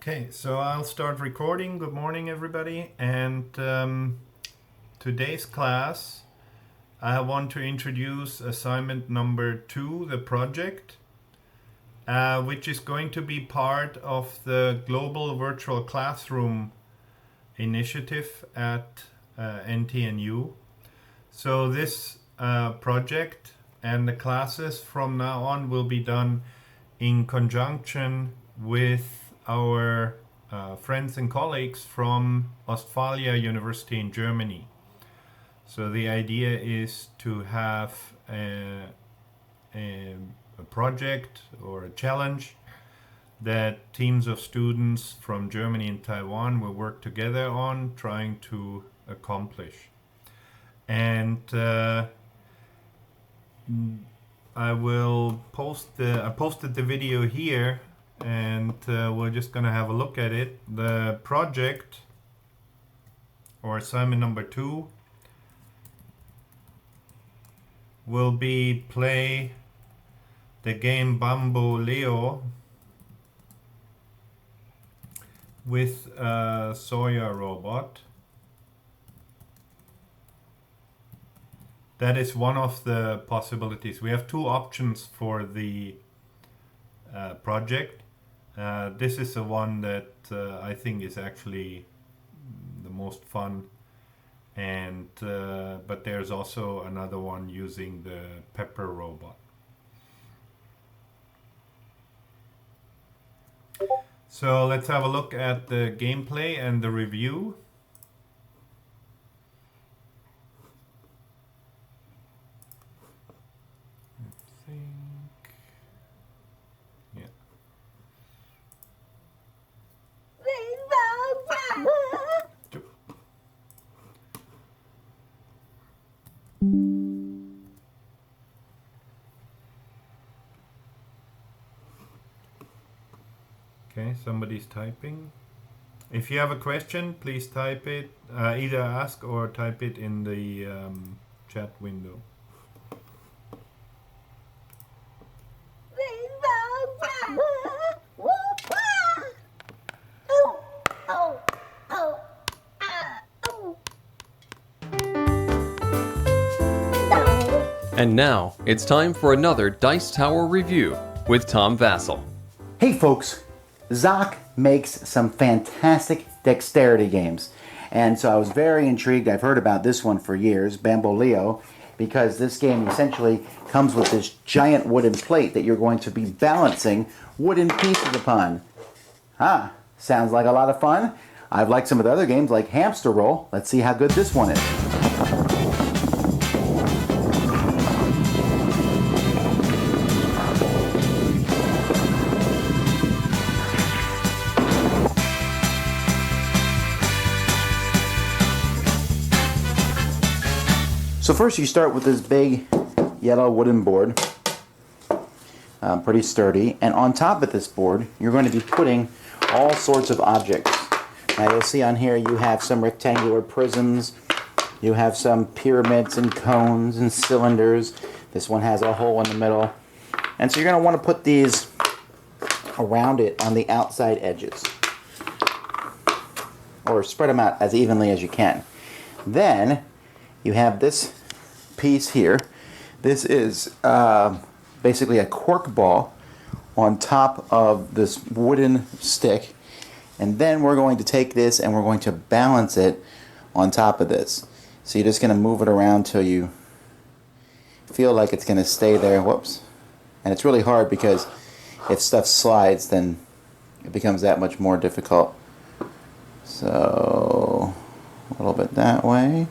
Okay, so I'll start recording. Good morning, everybody. And today's class, I want to introduce assignment number 2, the project, which is going to be part of the Global Virtual Classroom initiative at NTNU. So this project and the classes from now on will be done in conjunction with our friends and colleagues from Ostfalia University in Germany. So the idea is to have a project or a challenge that teams of students from Germany and Taiwan will work together on trying to accomplish. And I posted the video here, and we're just going to have a look at it. The project, or assignment number 2, will be play the game Bamboleo with a Soya robot. That is one of the possibilities. We have 2 options for the project. This is the one that I think is actually the most fun, and but there's also another one using the pepper robot. So let's have a look at the gameplay and the review. Okay, somebody's typing. If you have a question, please type it, either ask or type it in the chat window. And now, it's time for another Dice Tower review with Tom Vassell. Hey folks, Zoc makes some fantastic dexterity games. And so I was very intrigued. I've heard about this one for years, Bamboleo, because this game essentially comes with this giant wooden plate that you're going to be balancing wooden pieces upon. Sounds like a lot of fun. I've liked some of the other games like Hamster Roll. Let's see how good this one is. So first you start with this big yellow wooden board, pretty sturdy, and on top of this board you're going to be putting all sorts of objects. Now you'll see on here you have some rectangular prisms, you have some pyramids and cones and cylinders. This one has a hole in the middle, and so you're going to want to put these around it on the outside edges, or spread them out as evenly as you can. Then you have this piece here. This is basically a cork ball on top of this wooden stick, and then we're going to take this and we're going to balance it on top of this. So you're just going to move it around till you feel like it's going to stay there. Whoops. And it's really hard because if stuff slides, then it becomes that much more difficult. So a little bit that way.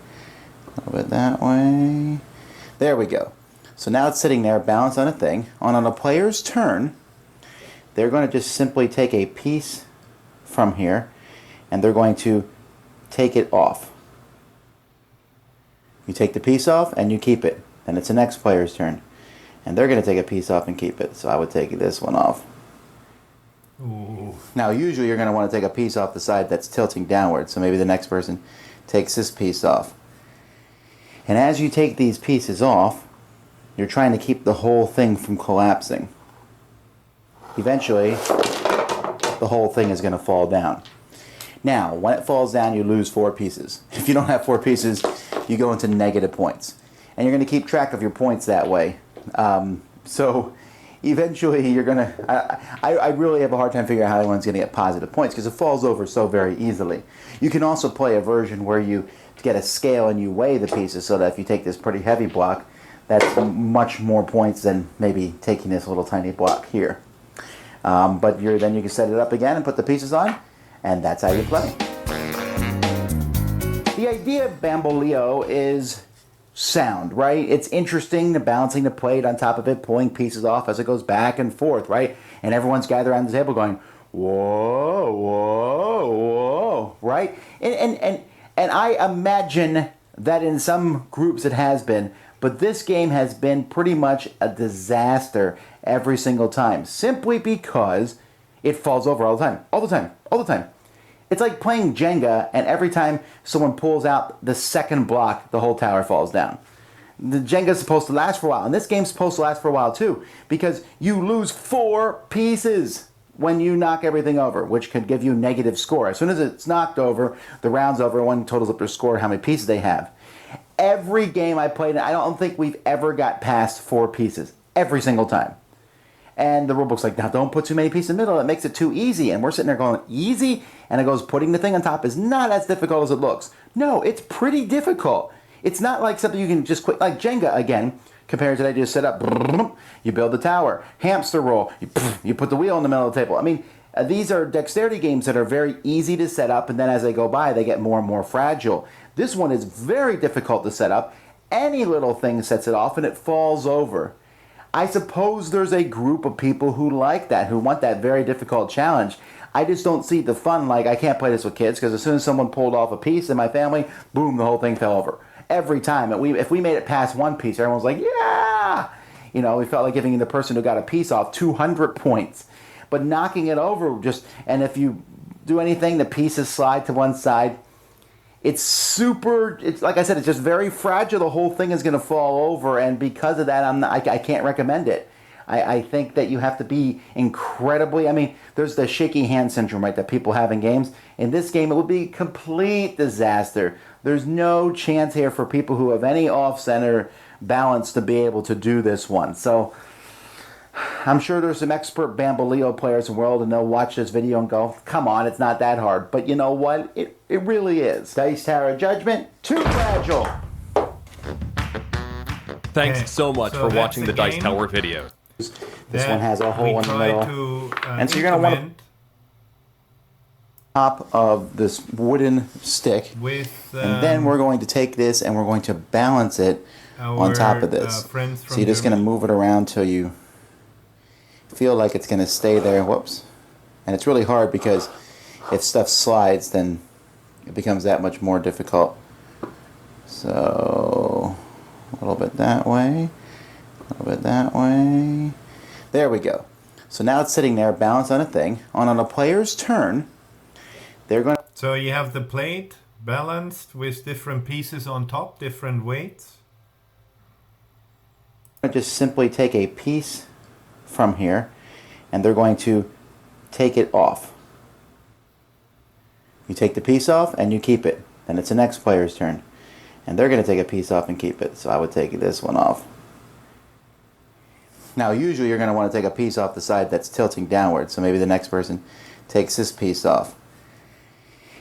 A little bit that way. There we go. So now it's sitting there balanced on a thing. On a player's turn, they're going to just simply take a piece from here and they're going to take it off. You take the piece off and you keep it. Then it's the next player's turn. And they're going to take a piece off and keep it. So I would take this one off. Ooh. Now usually you're going to want to take a piece off the side that's tilting downward. So maybe the next person takes this piece off. And as you take these pieces off, you're trying to keep the whole thing from collapsing. Eventually, the whole thing is going to fall down. Now, when it falls down, you lose 4 pieces. If you don't have 4 pieces, you go into negative points. And you're going to keep track of your points that way. So eventually you're going to... I really have a hard time figuring out how anyone's going to get positive points because it falls over so very easily. You can also play a version where you get a scale and you weigh the pieces so that if you take this pretty heavy block, that's much more points than maybe taking this little tiny block here. But then you can set it up again and put the pieces on, and that's how you play. The idea of Bamboleo is sound, right? It's interesting, the balancing the plate on top of it, pulling pieces off as it goes back and forth, right? And everyone's gathered around the table going, whoa, whoa, whoa, right? And I imagine that in some groups it has been, but this game has been pretty much a disaster every single time, simply because it falls over all the time, all the time, all the time. It's like playing Jenga, and every time someone pulls out the second block, the whole tower falls down. The Jenga's supposed to last for a while, and this game's supposed to last for a while too, because you lose 4 pieces when you knock everything over, which could give you a negative score. As soon as it's knocked over, the round's over, one totals up their score, how many pieces they have. Every game I played, I don't think we've ever got past 4 pieces. Every single time. And the rulebook's like, now don't put too many pieces in the middle, it makes it too easy. And we're sitting there going, easy? And it goes, putting the thing on top is not as difficult as it looks. No, it's pretty difficult. It's not like something you can just quit, like Jenga again, compared to that you just set up, you build the tower, hamster roll, you put the wheel in the middle of the table. I mean, these are dexterity games that are very easy to set up, and then as they go by, they get more and more fragile. This one is very difficult to set up. Any little thing sets it off, and it falls over. I suppose there's a group of people who like that, who want that very difficult challenge. I just don't see the fun. Like, I can't play this with kids because as soon as someone pulled off a piece in my family, boom, the whole thing fell over. Every time. If we made it past 1 piece, everyone's like, yeah! You know, we felt like giving the person who got a piece off 200 points. But knocking it over and if you do anything, the pieces slide to one side. It's like I said, it's just very fragile. The whole thing is going to fall over, and because of that, I can't recommend it. I think that you have to be incredibly, there's the shaky hand syndrome, right, that people have in games. In this game, it would be a complete disaster. There's no chance here for people who have any off-center balance to be able to do this one. So I'm sure there's some expert Bamboleo players in the world, and they'll watch this video and go, come on, it's not that hard. But you know what? It really is. Dice Tower Judgment, too fragile. Thanks so much for watching the Dice game. Tower video. This one has a hole in the middle. And so you're going to want to top of this wooden stick. And then we're going to take this and we're going to balance it on top of this. So you're just going to move it around till you feel like it's going to stay there. Whoops. And it's really hard because if stuff slides, then it becomes that much more difficult. So a little bit that way, a little bit that way. There we go. So now it's sitting there balanced on a thing. On a player's turn, they're going to... So you have the plate balanced with different pieces on top, different weights. Just simply take a piece from here, and they're going to take it off. You take the piece off and you keep it. Then it's the next player's turn, and they're going to take a piece off and keep it. So I would take this one off. Now usually you're going to want to take a piece off the side that's tilting downward, so maybe the next person takes this piece off.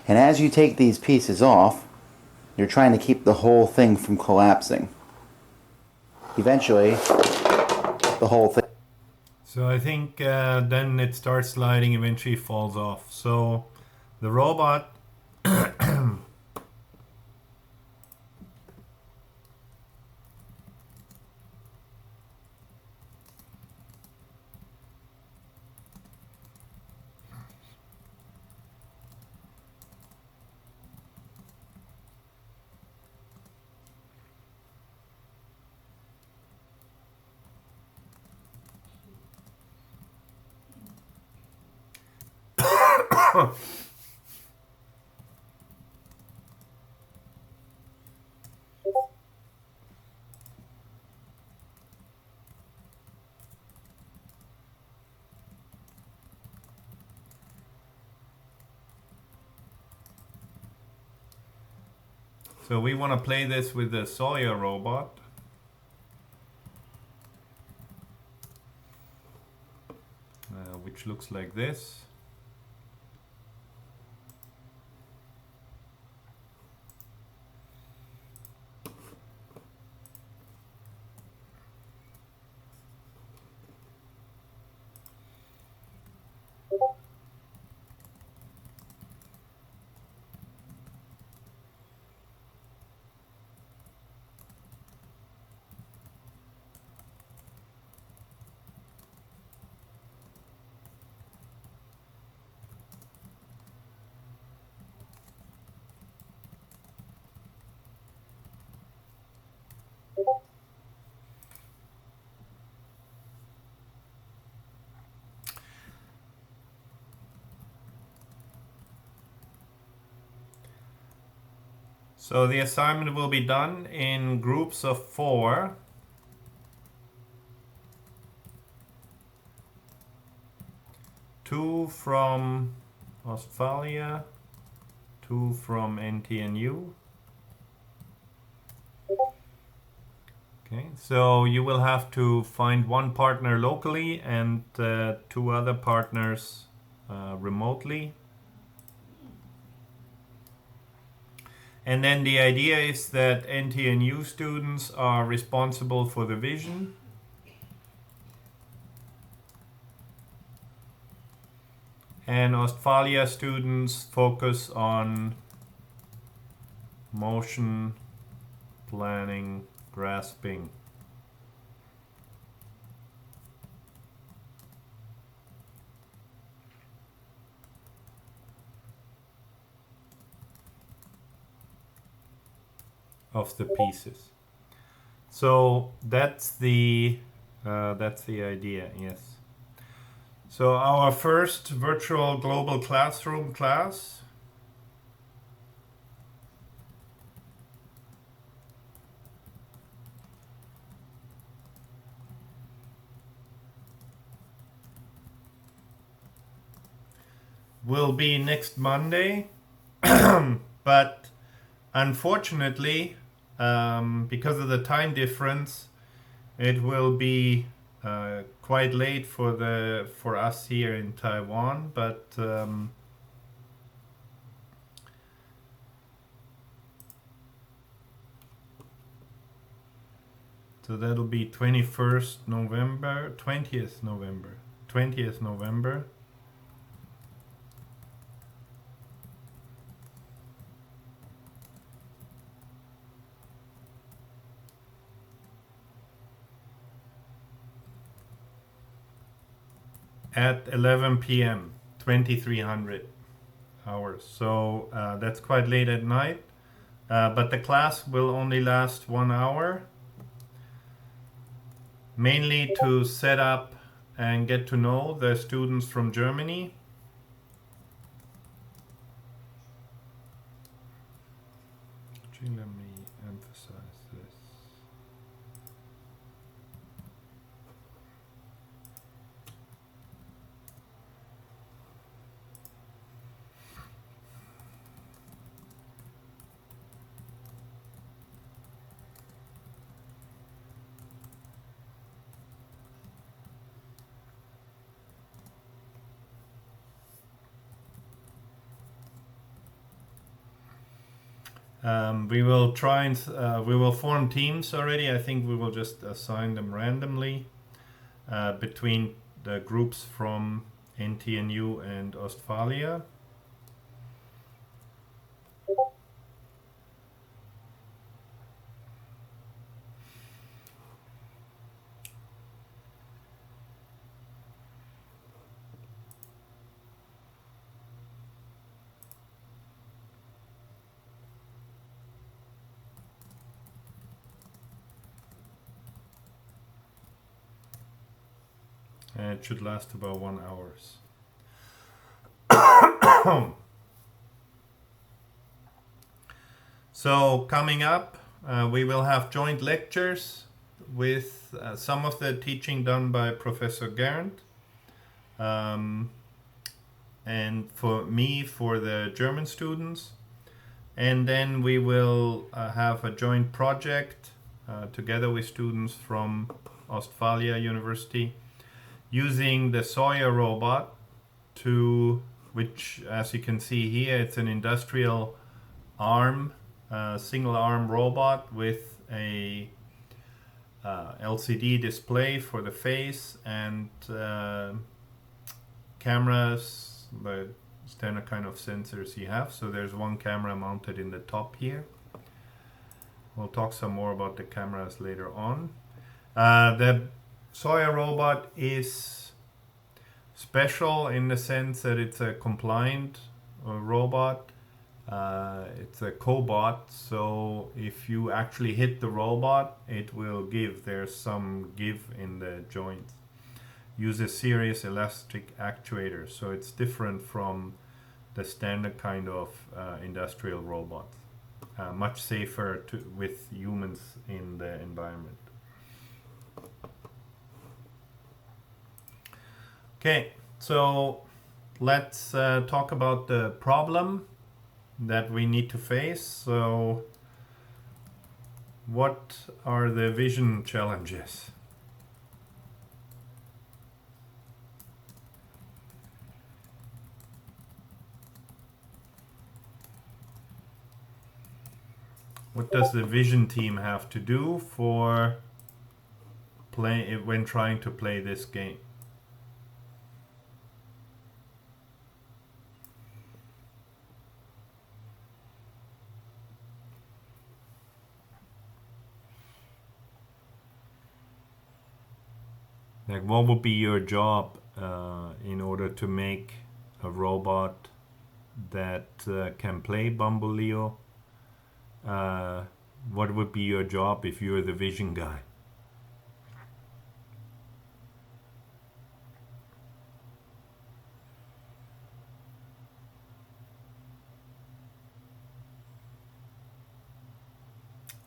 And as you take these pieces off, you're trying to keep the whole thing from collapsing. Eventually, the whole thing... So I think then it starts sliding, eventually falls off. So the robot So we want to play this with the Sawyer robot. Which looks like this. So the assignment will be done in groups of 4. Two from Ostfalia, 2 from NTNU. Okay, so you will have to find one partner locally and 2 other partners remotely. And then the idea is that NTNU students are responsible for the vision. And Ostfalia students focus on motion, planning, grasping. Of the pieces. So that's the idea, yes. So our first virtual global classroom class will be next Monday, but unfortunately, because of the time difference, it will be quite late for us here in Taiwan. But so that'll be 20th November. At 11 p.m. 2300 hours. So that's quite late at night. But the class will only last 1 hour. Mainly to set up and get to know the students from Germany. Actually, let me emphasize this. We will try and we will form teams already. I think we will just assign them randomly between the groups from NTNU and Ostfalia. And it should last about 1 hour. So coming up, we will have joint lectures with some of the teaching done by Professor Garant, and for me, for the German students. And then we will have a joint project together with students from Ostfalia University using the Sawyer robot which, as you can see here, it's an industrial arm, single arm robot with a LCD display for the face and cameras, the standard kind of sensors you have. So there's one camera mounted in the top here. We'll talk some more about the cameras later on. The Sawyer robot is special in the sense that it's a compliant robot. It's a cobot, so if you actually hit the robot, it will give. There's some give in the joints. Uses serious elastic actuators, so it's different from the standard kind of industrial robots. Much safer with humans in the environment. Okay, so let's talk about the problem that we need to face. So what are the vision challenges? What does the vision team have to do for when trying to play this game? Like, what would be your job in order to make a robot that can play Bamboleo? What would be your job if you're the vision guy?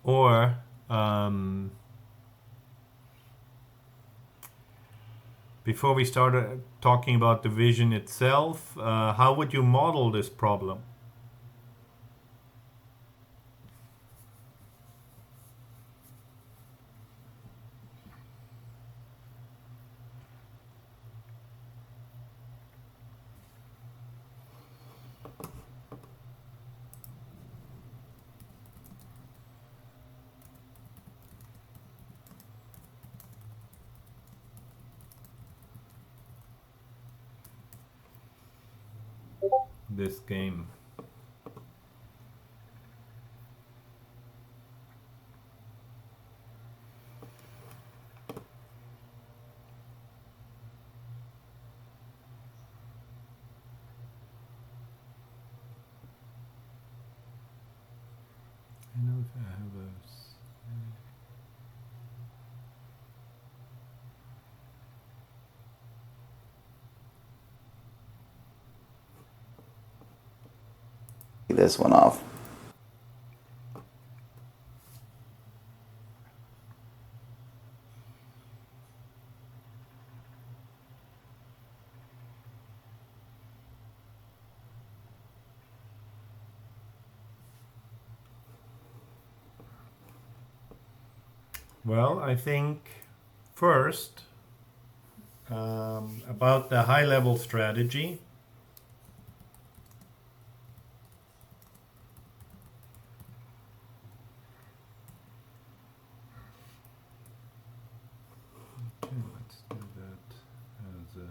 Or before we start talking about the vision itself, how would you model this problem? This game. I know if I have a this one off. Well, I think first about the high-level strategy. Okay, let's do that as a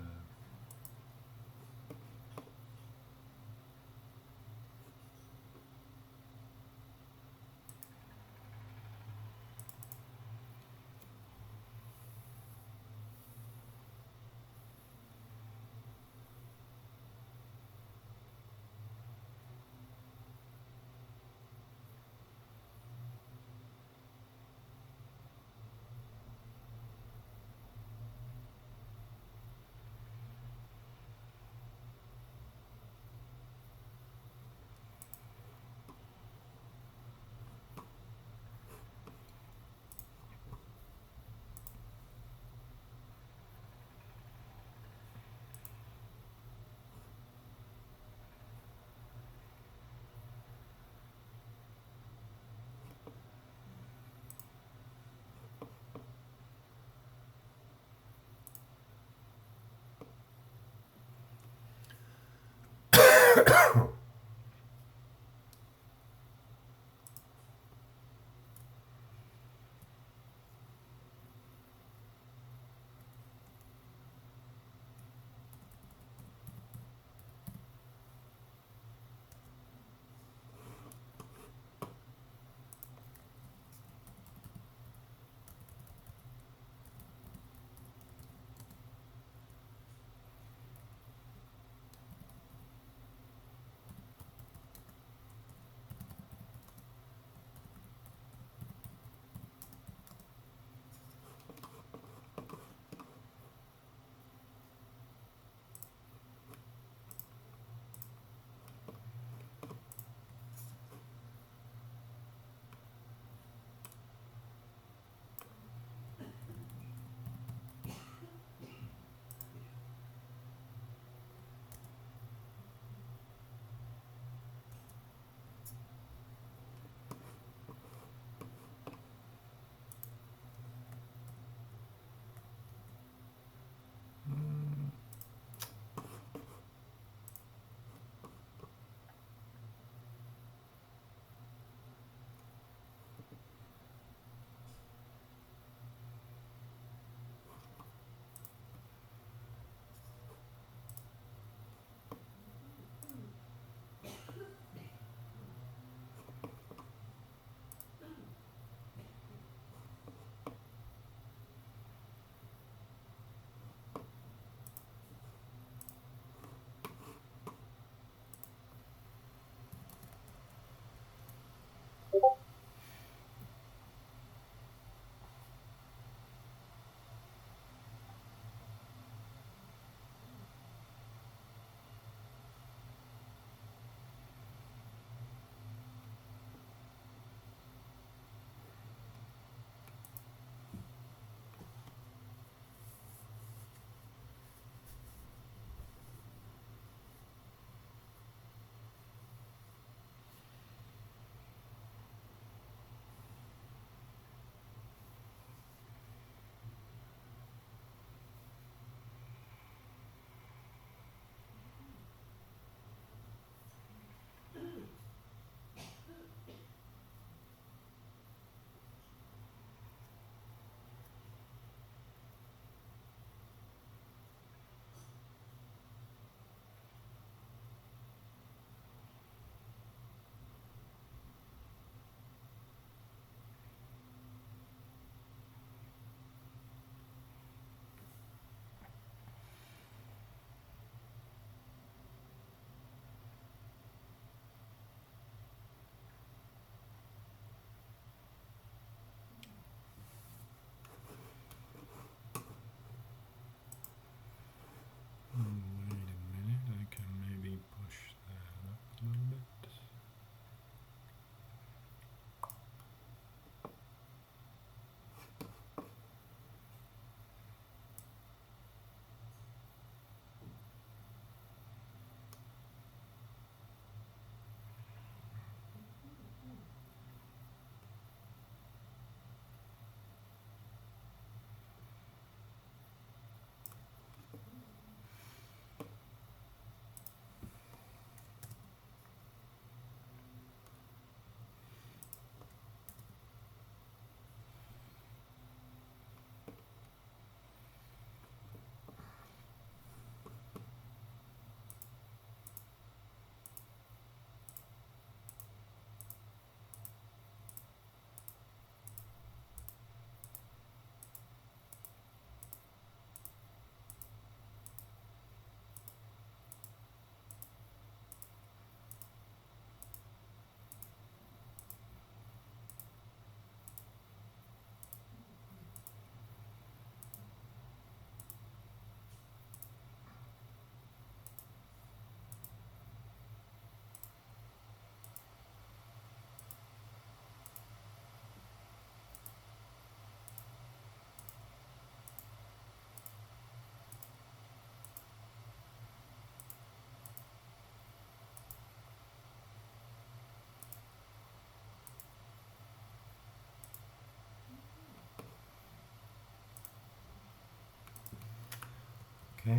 Okay.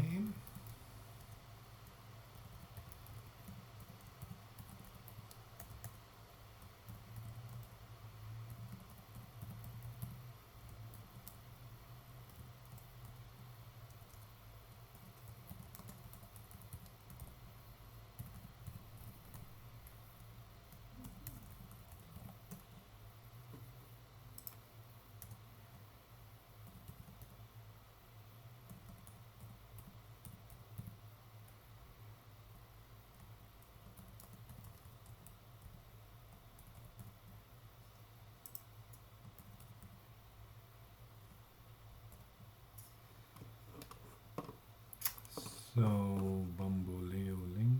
So, Bamboleo link.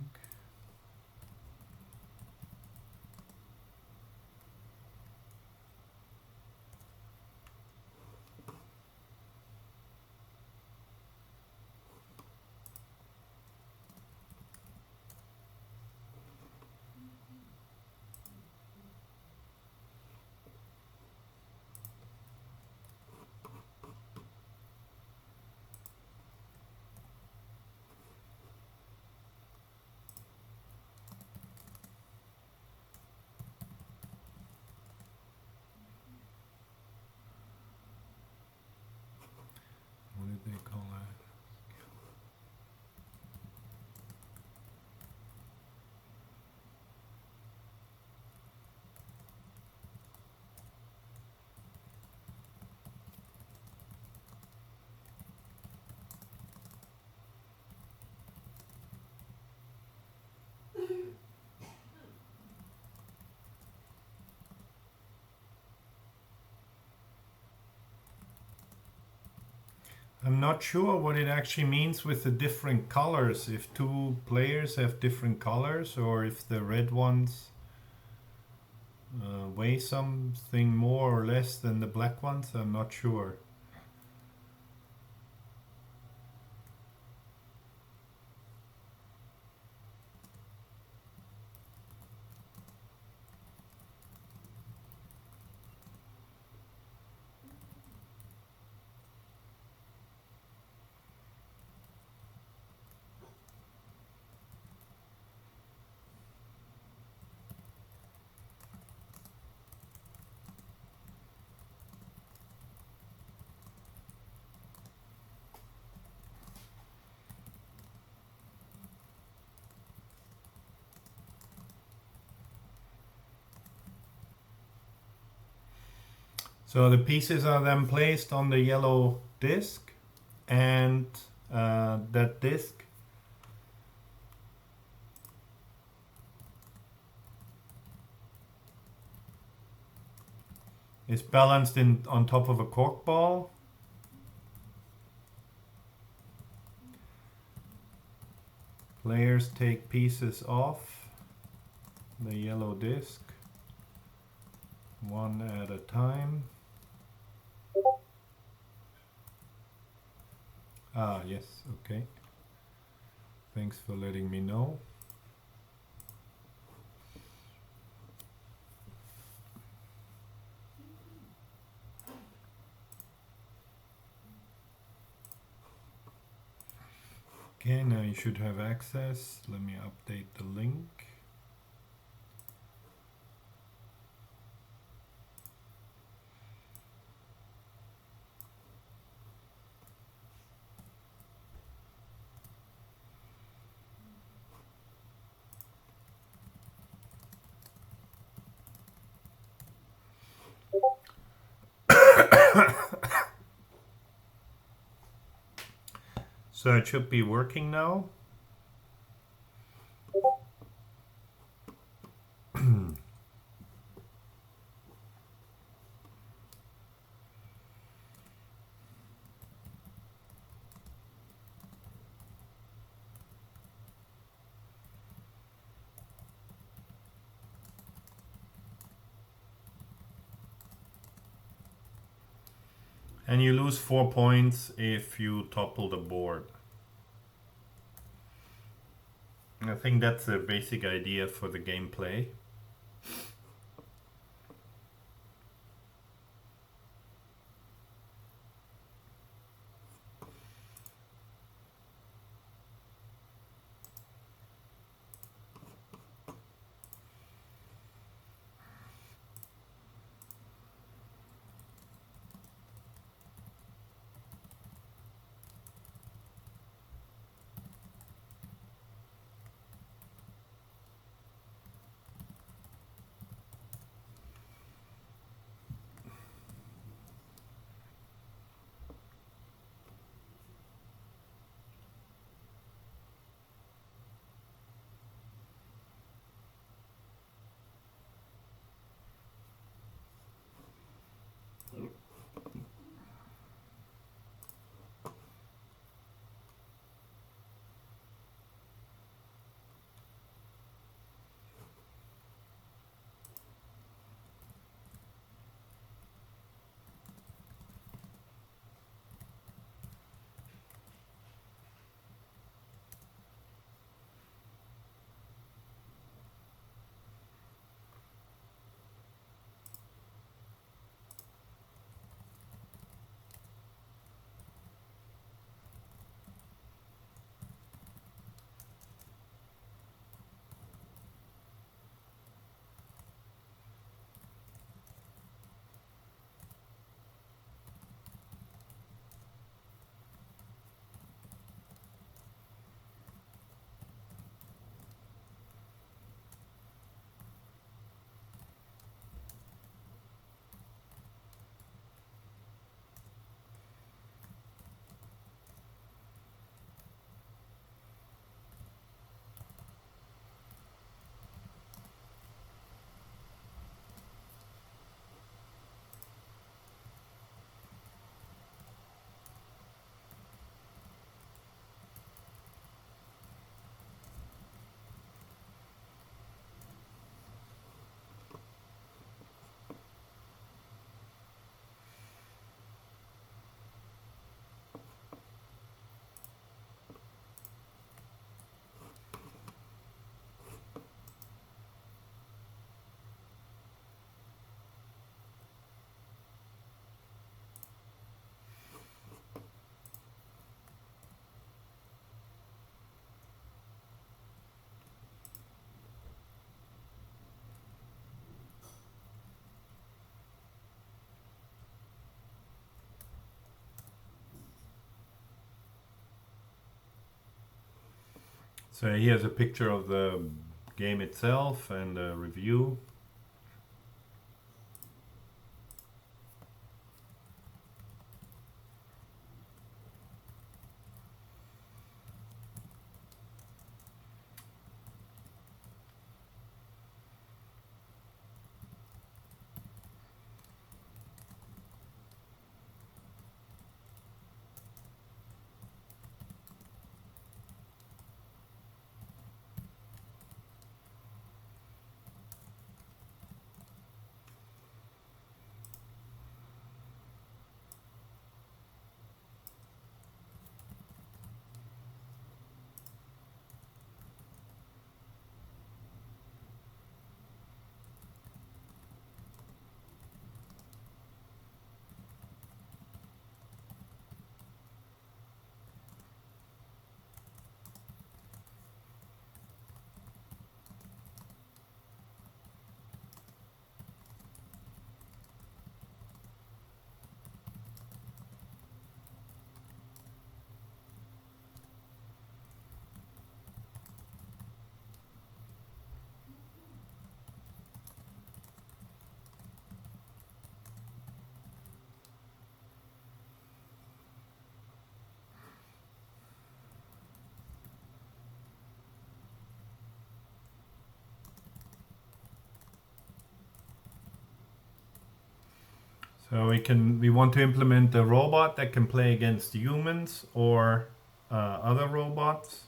What did they call that? I'm not sure what it actually means with the different colors. If two players have different colors, or if the red ones weigh something more or less than the black ones. I'm not sure. So the pieces are then placed on the yellow disc, and that disc is balanced on top of a cork ball. Players take pieces off the yellow disc one at a time. Ah, yes, okay. Thanks for letting me know. Okay, now you should have access. Let me update the link. So it should be working now. And you lose 4 points if you topple the board. I think that's the basic idea for the gameplay. So here's a picture of the game itself and a review. So we want to implement a robot that can play against humans or other robots.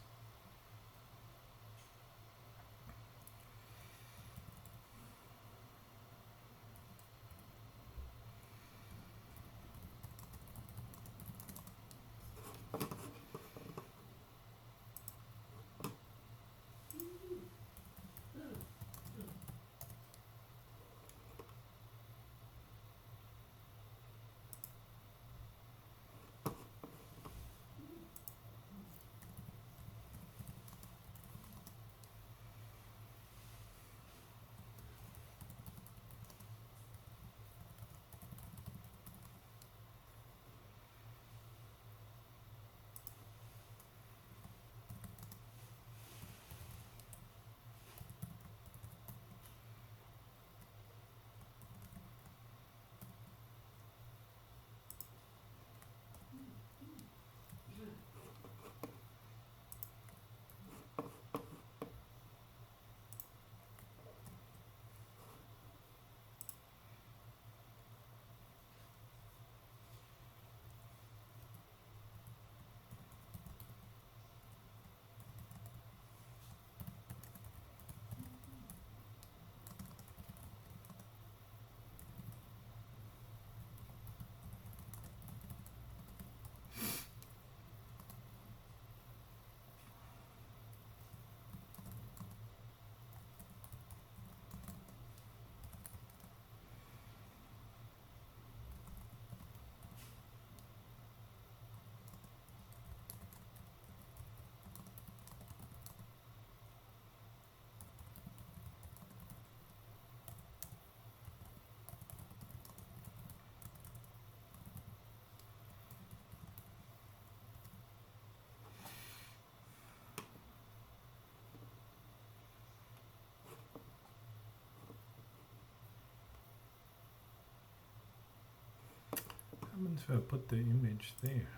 How many if I put the image there?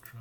Try.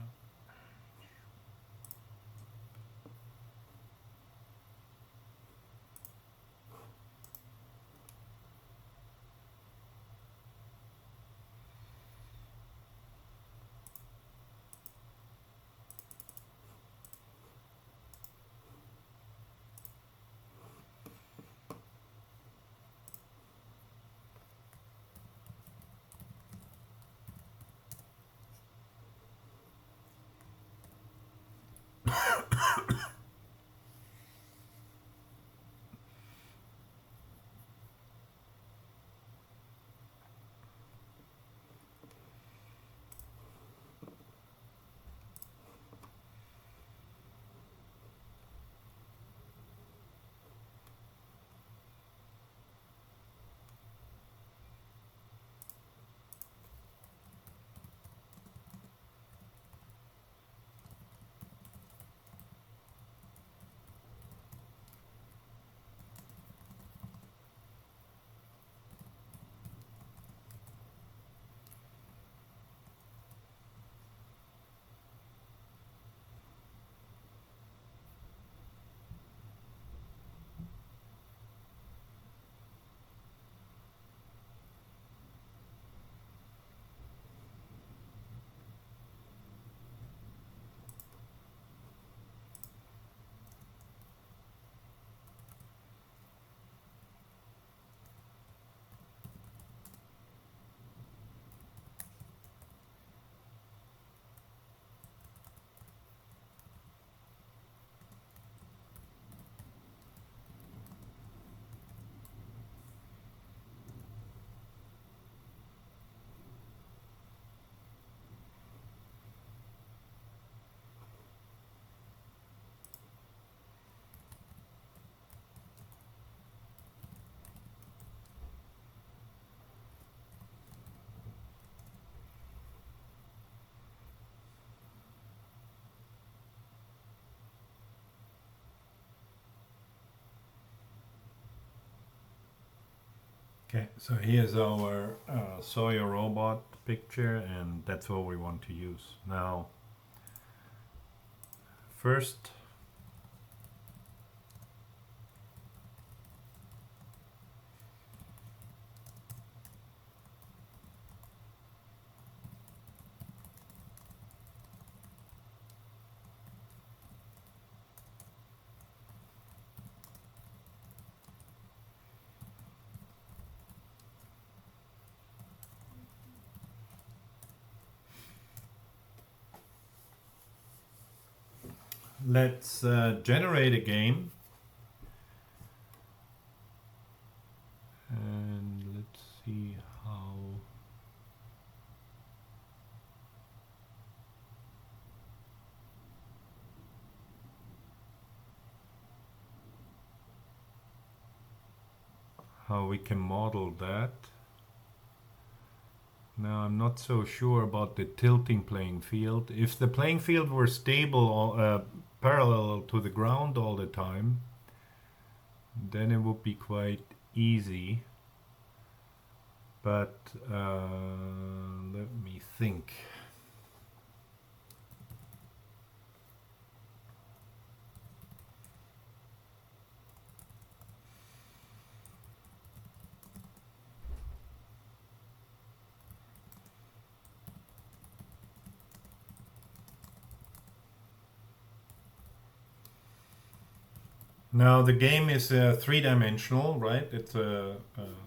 Okay, so here's our Sawyer robot picture, and that's what we want to use. Now, first, let's generate a game. And let's see how we can model that. Now I'm not so sure about the tilting playing field. If the playing field were stable, parallel to the ground all the time, then it would be quite easy. But let me think. Now the game is three-dimensional, right? It's a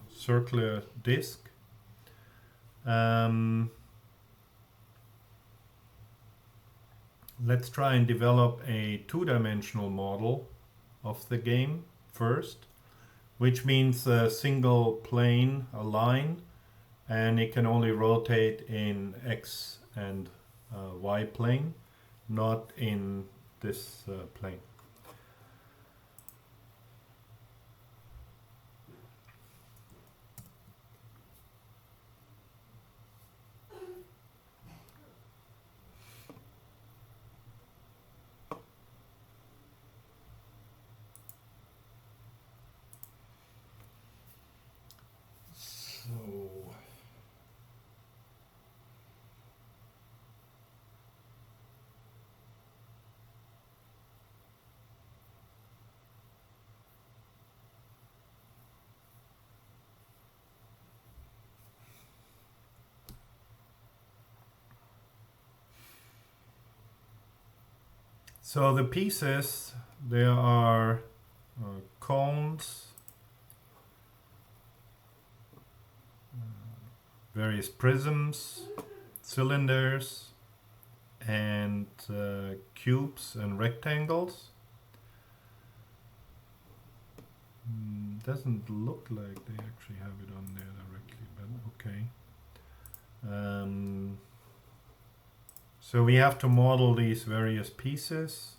circular disc. Let's try and develop a two-dimensional model of the game first, which means a single plane, a line, and it can only rotate in X and Y plane, not in this plane. So the pieces, there are cones, various prisms, cylinders, and cubes and rectangles. Doesn't look like they actually have it on there directly, but okay. So we have to model these various pieces.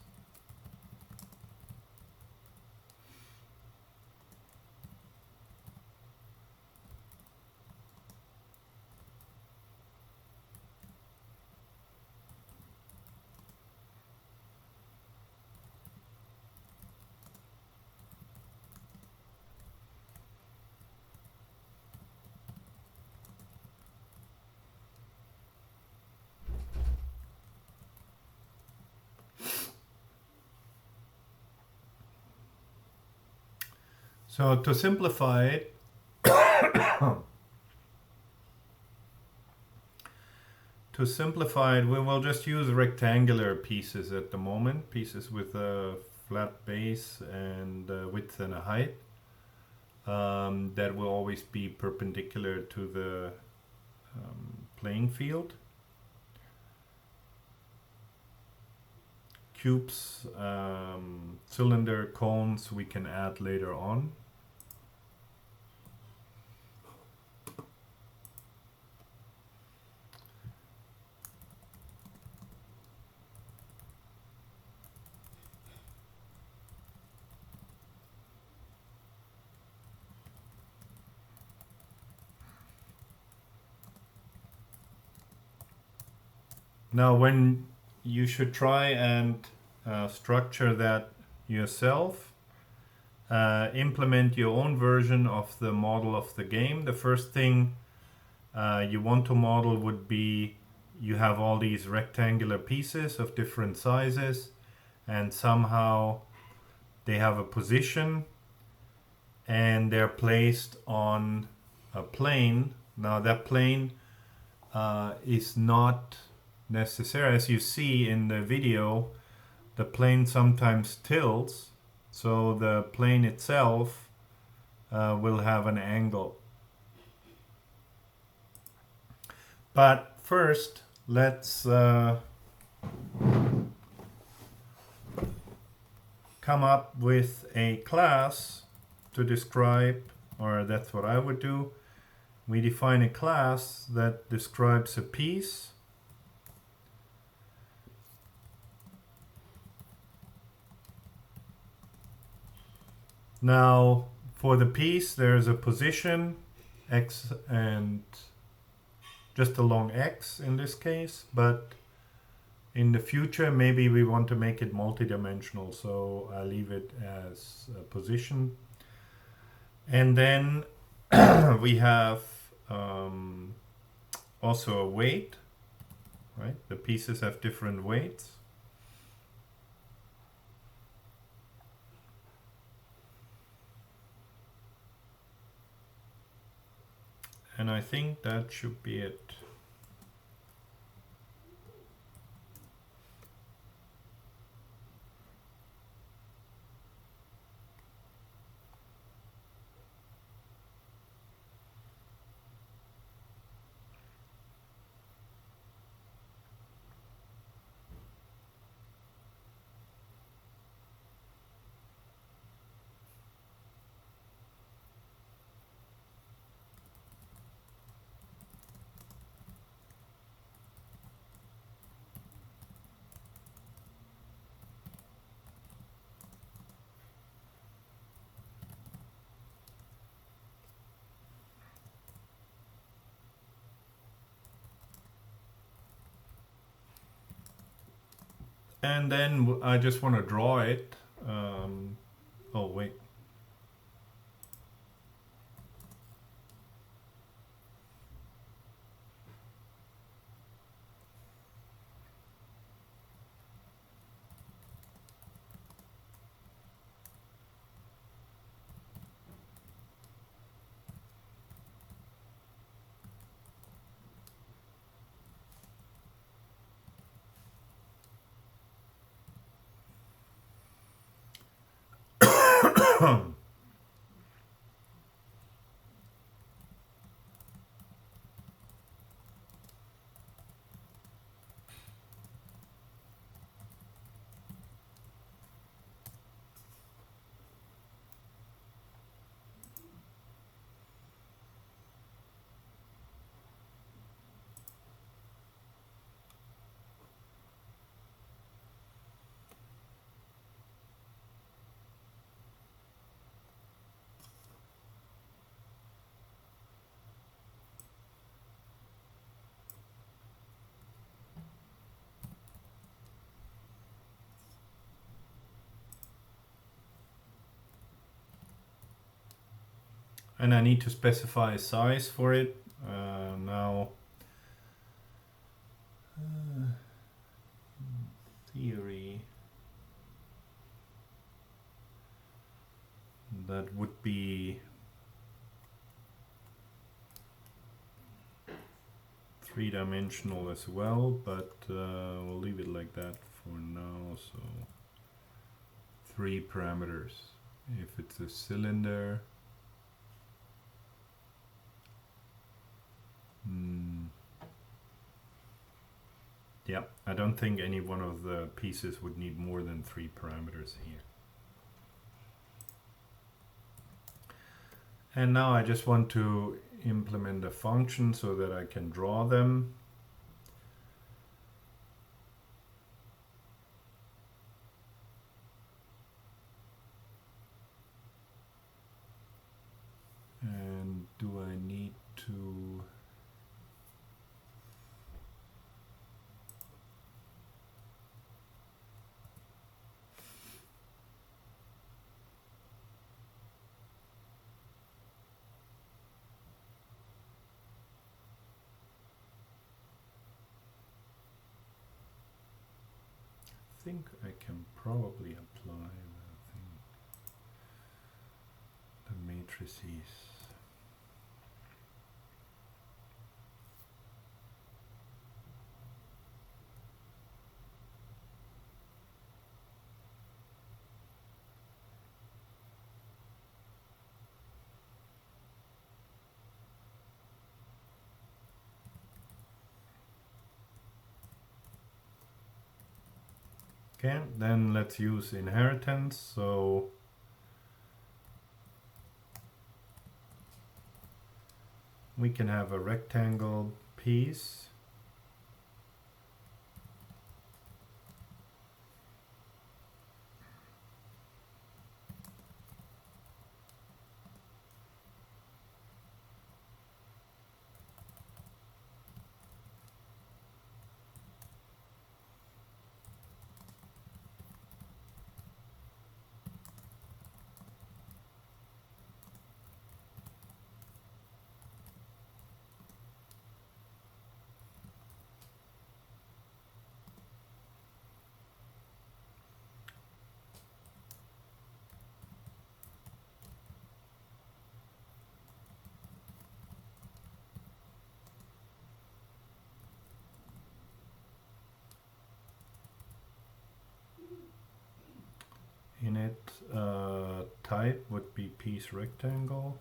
So to simplify it, we will just use rectangular pieces at the moment, pieces with a flat base and width and a height. That will always be perpendicular to the playing field. Cubes, cylinder, cones we can add later on. Now when you should try and structure that yourself, implement your own version of the model of the game. The first thing you want to model would be you have all these rectangular pieces of different sizes, and somehow they have a position and they're placed on a plane. Now that plane is not necessary. As you see in the video, the plane sometimes tilts, so the plane itself will have an angle. But first, let's come up with a class to describe, or that's what I would do. We define a class that describes a piece. Now, for the piece, there's a position, x, and just along x in this case, but in the future, maybe we want to make it multidimensional, so I leave it as a position. And then we have also a weight, right? The pieces have different weights. And I think that should be it. And then I just want to draw it. Oh, wait. And I need to specify a size for it. Now, theory, that would be 3-dimensional as well, but we'll leave it like that for now. So 3 parameters. If it's a cylinder, yeah, I don't think any one of the pieces would need more than 3 parameters here. And now I just want to implement a function so that I can draw them. And do I need to... think I can probably apply the matrices. Okay, then let's use inheritance. So we can have a rectangle piece. In it, type would be piece rectangle.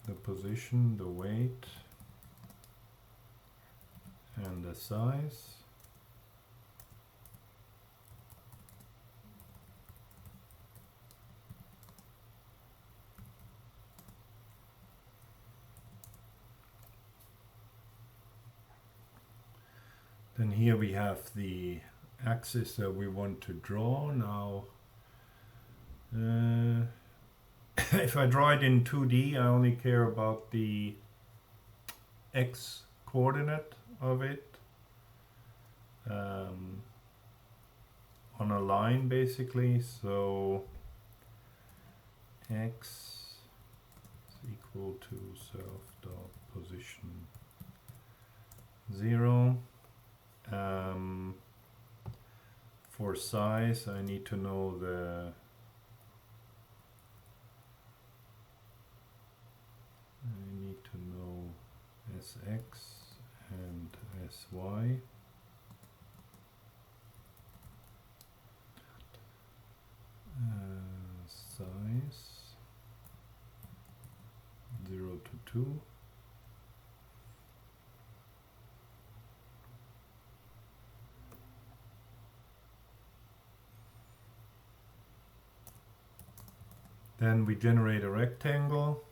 The position, the weight, and the size. Then here we have the axis that we want to draw. Now, if I draw it in 2D, I only care about the x coordinate of it on a line basically. So x is equal to self dot position 0. For size, I need to know sx and sy. Size 0 to 2. Then we generate a rectangle.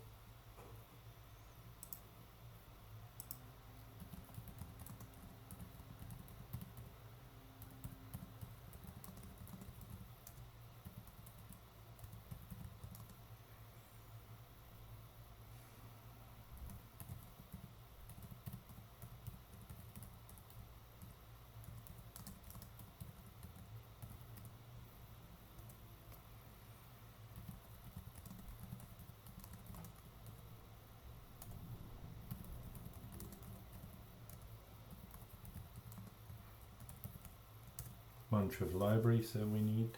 Bunch of libraries that we need.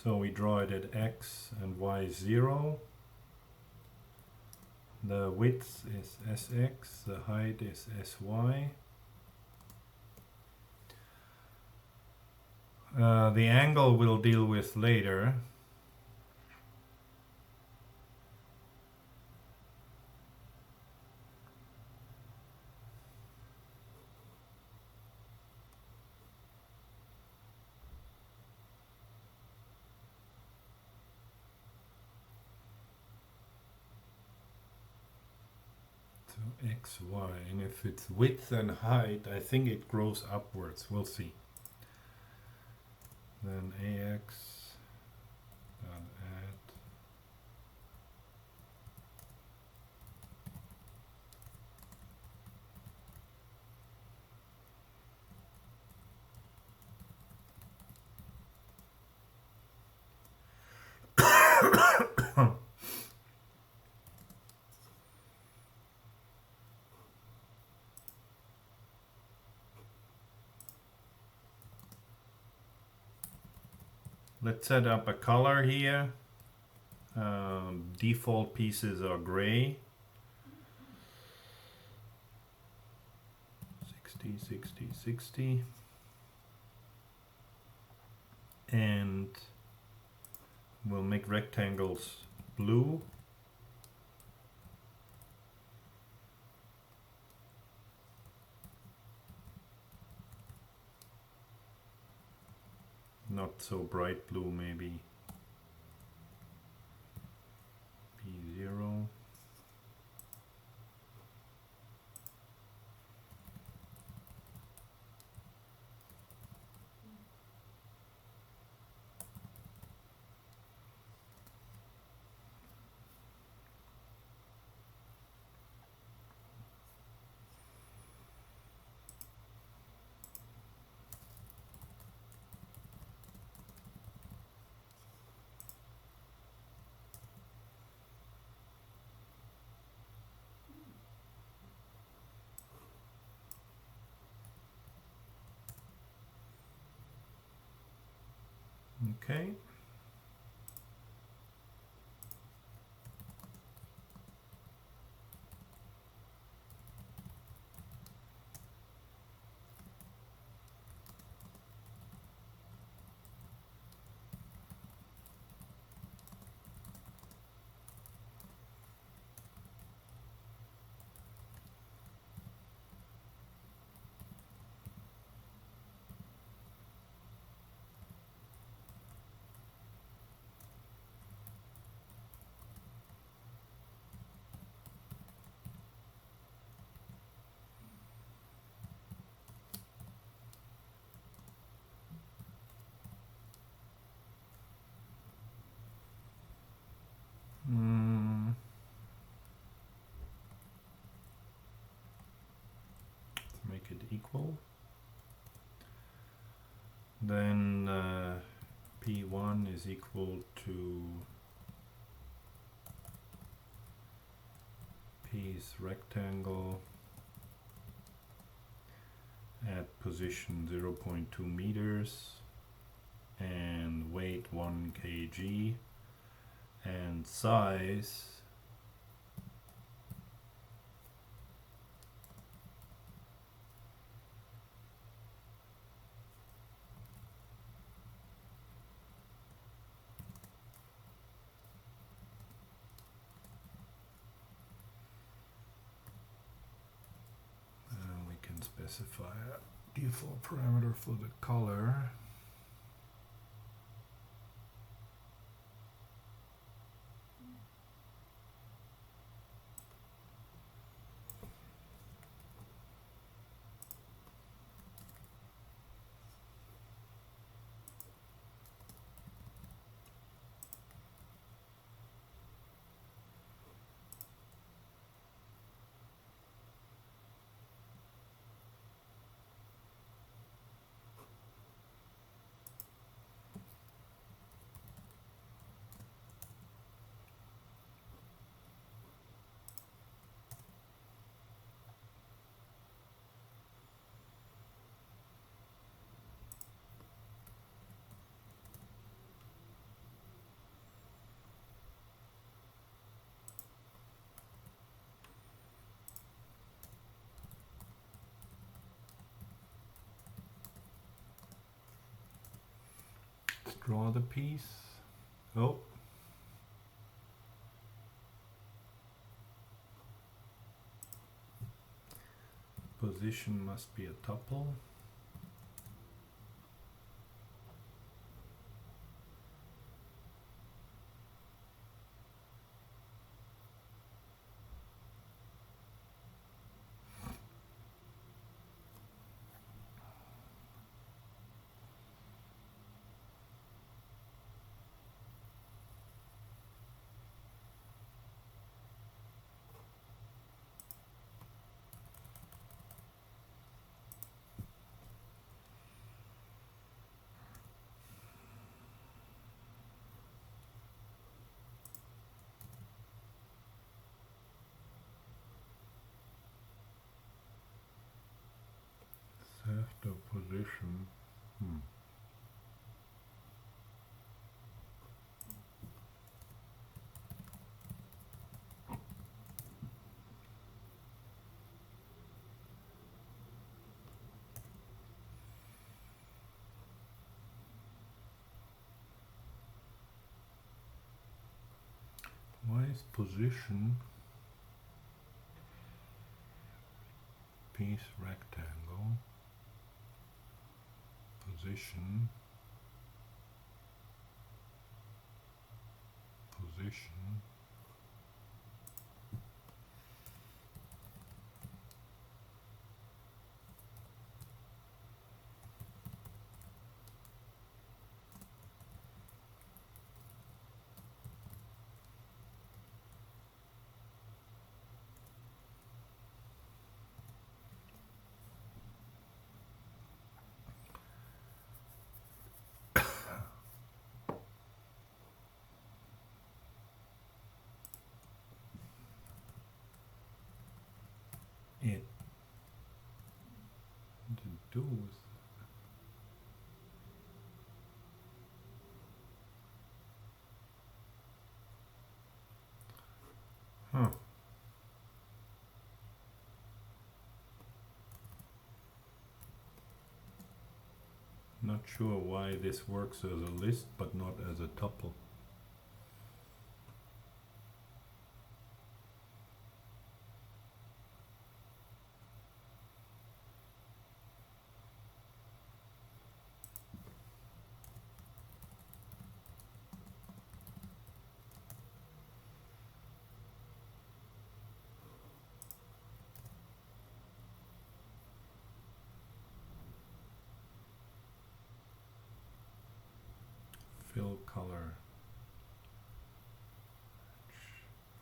So we draw it at x and y 0. The width is sx, the height is sy. The angle we'll deal with later. X, Y, and if it's width and height, I think it grows upwards. We'll see. Then AX, let's set up a color here. Default pieces are gray. 60, 60, 60. And we'll make rectangles blue. Not so bright blue, maybe B0. Okay. Let's make it equal. Then P1 is equal to P's rectangle at position 0.2 meters and weight 1 kg and size we can specify a default parameter for the color. Let's draw the piece. Oh. Position must be a tuple. Set the position. size, position, piece rectangle, position, position, it to do with huh. Not sure why this works as a list but not as a tuple. Fill color,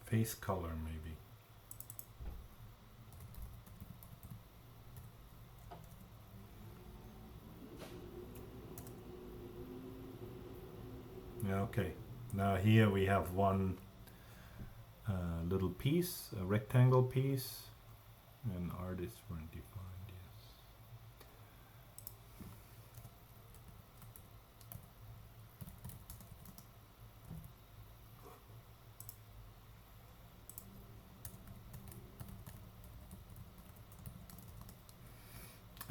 face color maybe. Yeah, okay. Now here we have one little piece, a rectangle piece, and artists weren't defined, yes.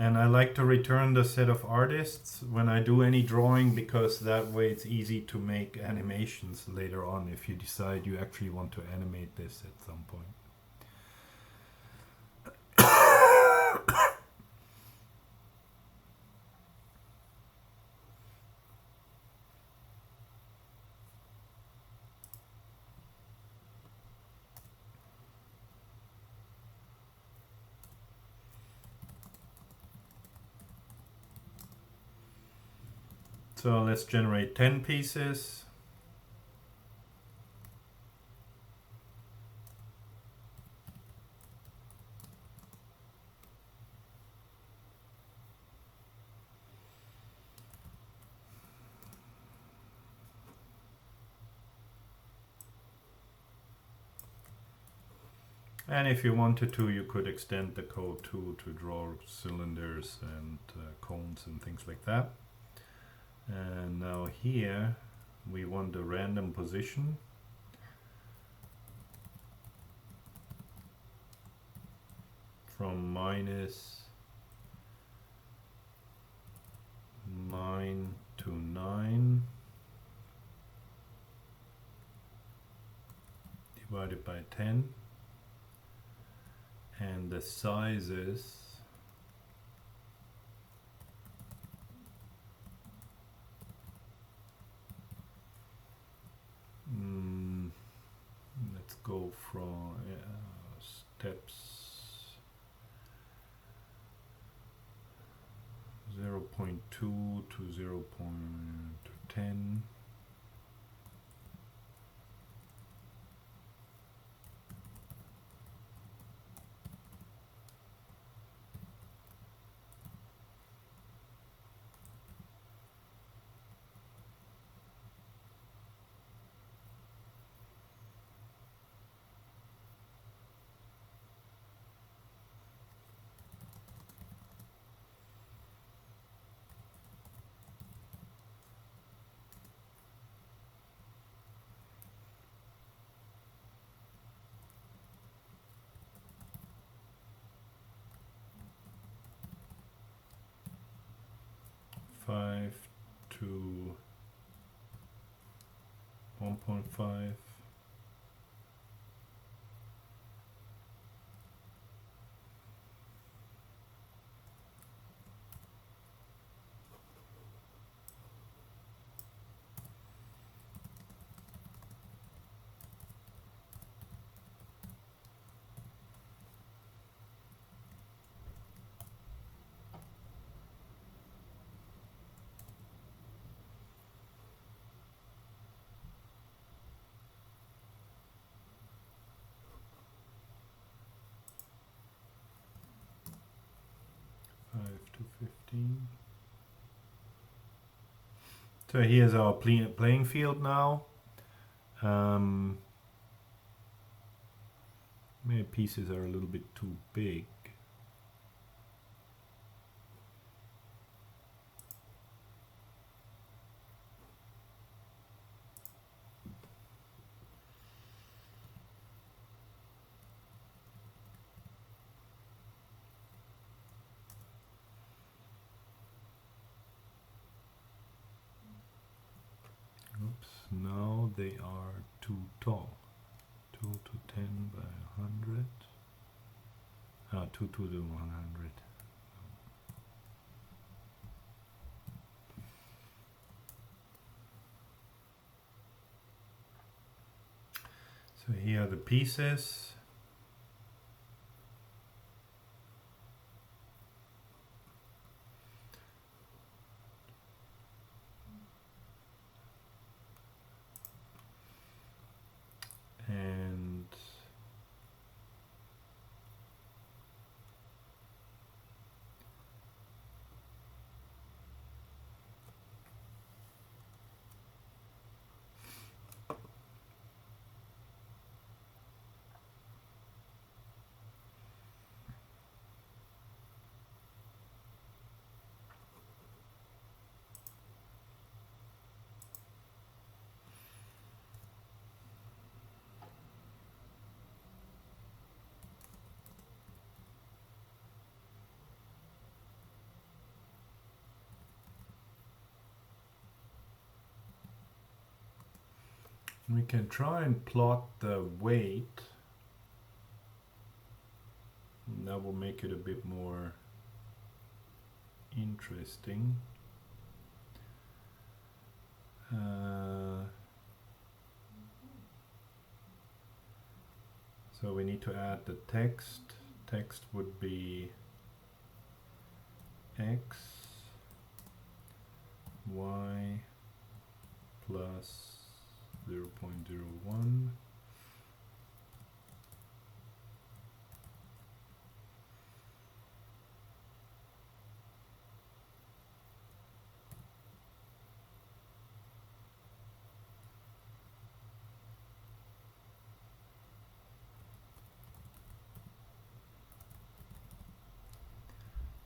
And I like to return the set of artists when I do any drawing, because that way it's easy to make animations later on if you decide you actually want to animate this at some point. So let's generate 10 pieces. And if you wanted to, you could extend the code too to draw cylinders and cones and things like that. And now here we want a random position. From -9 to 9 divided by 10. And the sizes let's go from steps 0.2 to 0.10. Five to 1.5. So here's our playing field now. Maybe pieces are a little bit too big. Oops, now they are too tall. 2 to 10 by 100. 2 to the 100. So here are the pieces. And we can try and plot the weight. That will make it a bit more interesting. So we need to add the text. Text would be x, y plus 0.01.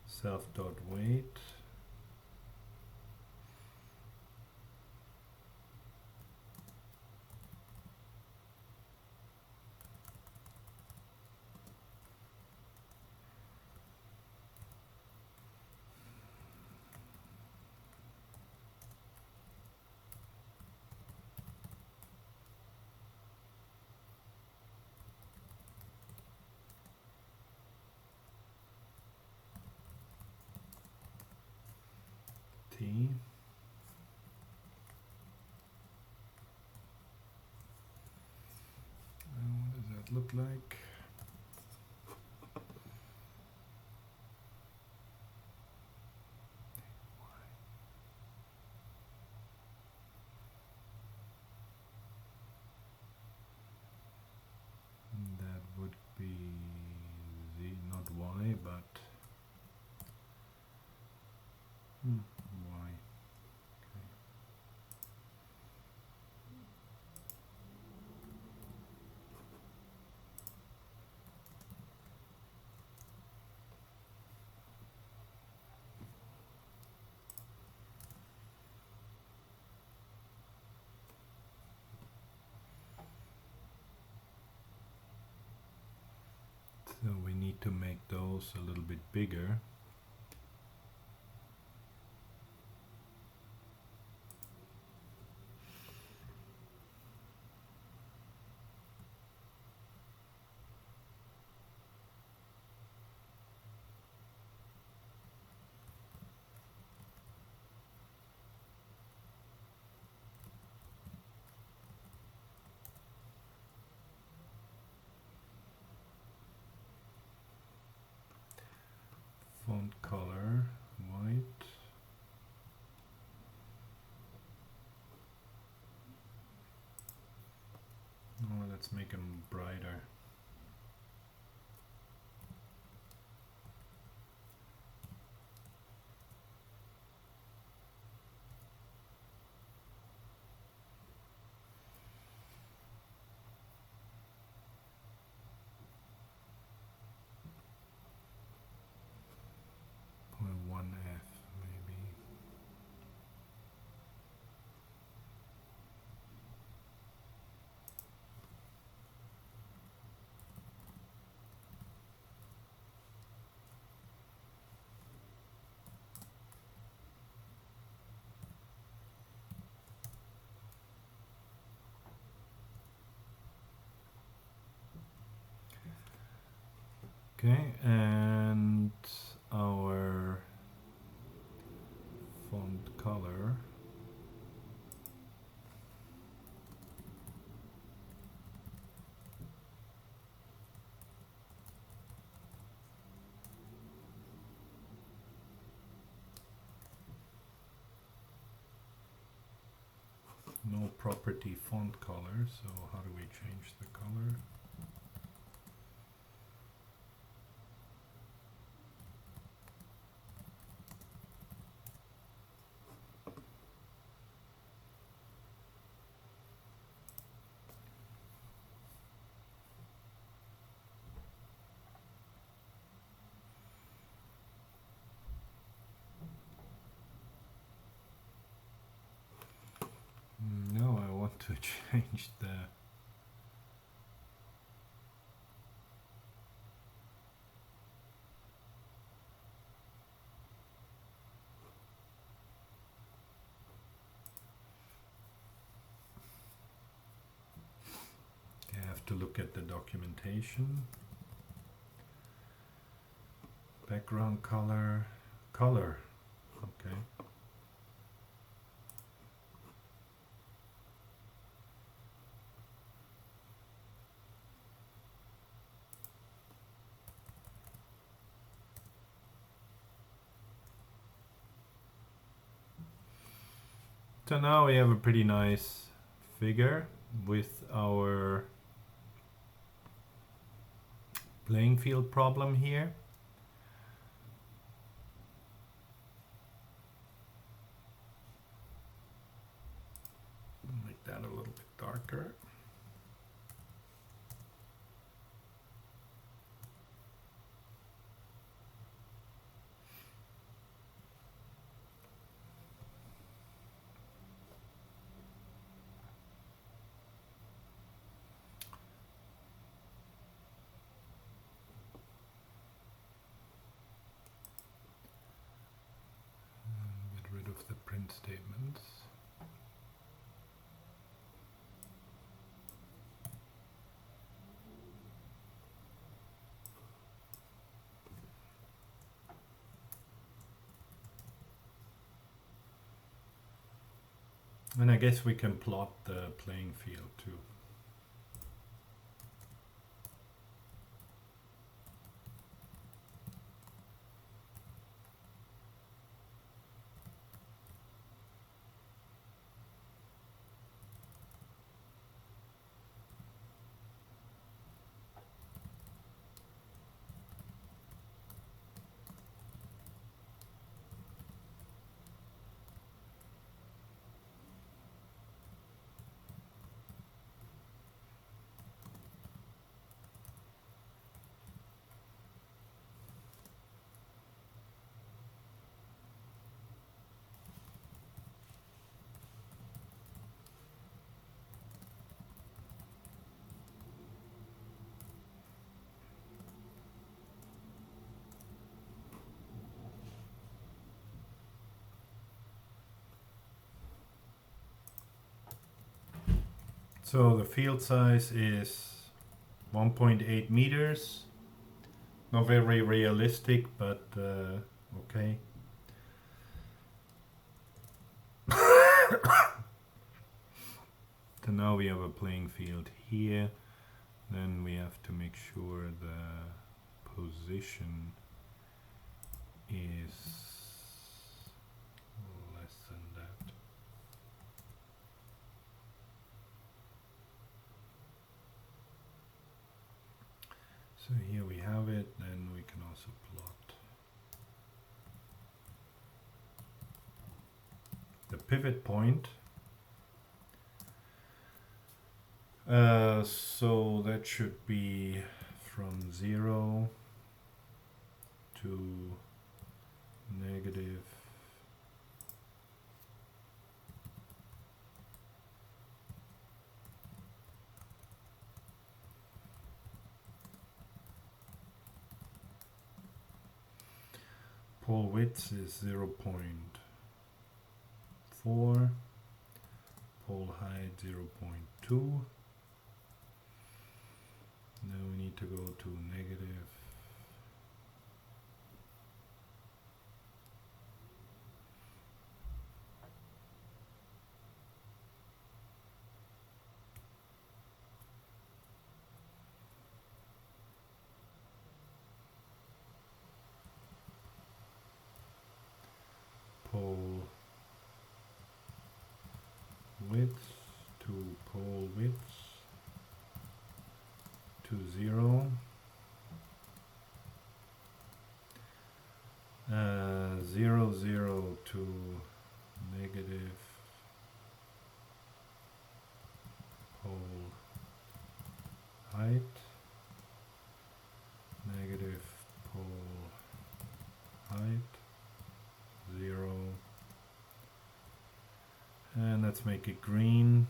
Self.weight. T. What does that look like? That would be Z, not Y, but Y. Okay. So we need to make those a little bit bigger. Font color, white. Oh, let's make them brighter. Okay, and our font color. No property font color, so how do we change the color? No, I want to change the I have to look at the documentation. Background color, color, okay. So now we have a pretty nice figure with our playing field problem here. Make that a little bit darker. Get rid of the print statements. And I guess we can plot the playing field too. So the field size is 1.8 meters. Not very realistic, but okay. So now we have a playing field here. Then we have to make sure the position is less than that. So here we have it, then we can also plot the pivot point. So that should be from 0 to negative 0.4. Pole width is 0.4. Pole height 0.2. Now we need to go to negative width to 0. 0, 0 to negative pole height, negative pole height, 0, and let's make it green.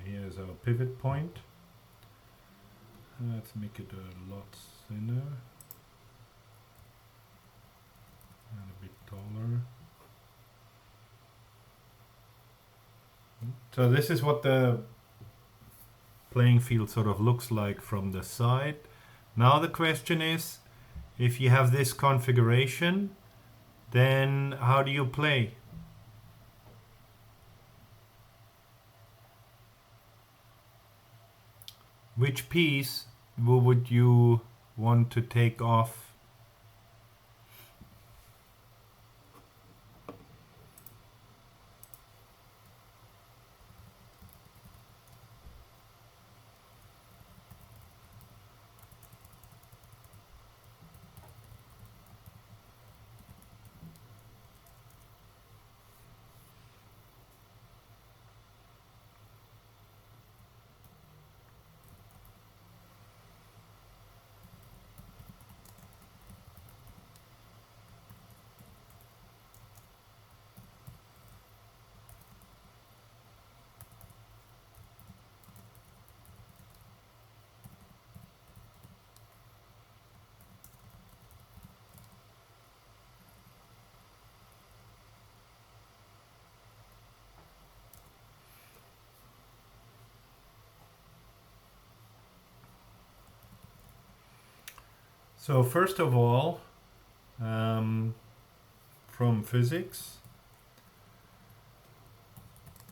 Here's our pivot point. Let's make it a lot thinner and a bit taller. So this is what the playing field sort of looks like from the side. Now the question is, if you have this configuration, then how do you play? Which piece would you want to take off? So first of all, from physics,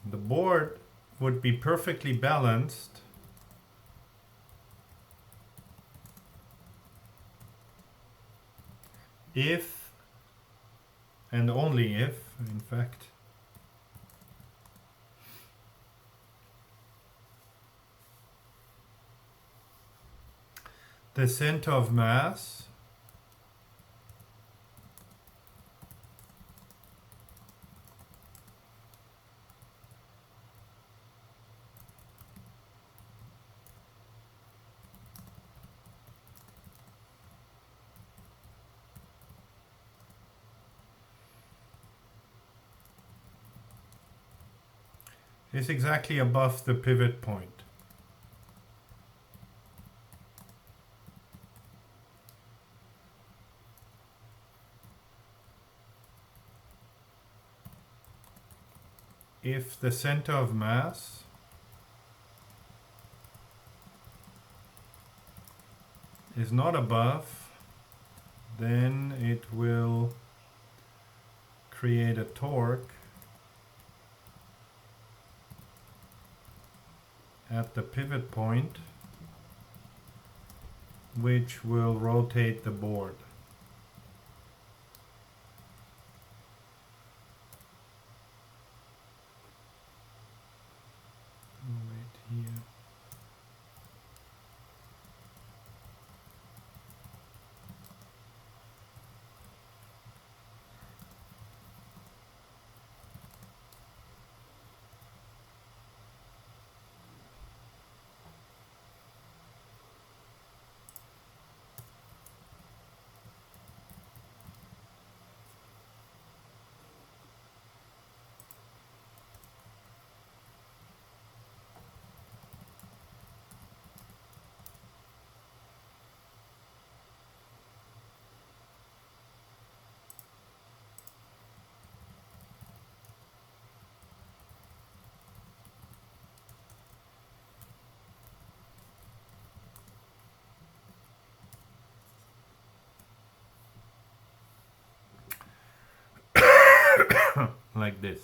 the board would be perfectly balanced if, and only if, in fact, the center of mass is exactly above the pivot point. If the center of mass is not above, then it will create a torque at the pivot point, which will rotate the board. Right here. like this.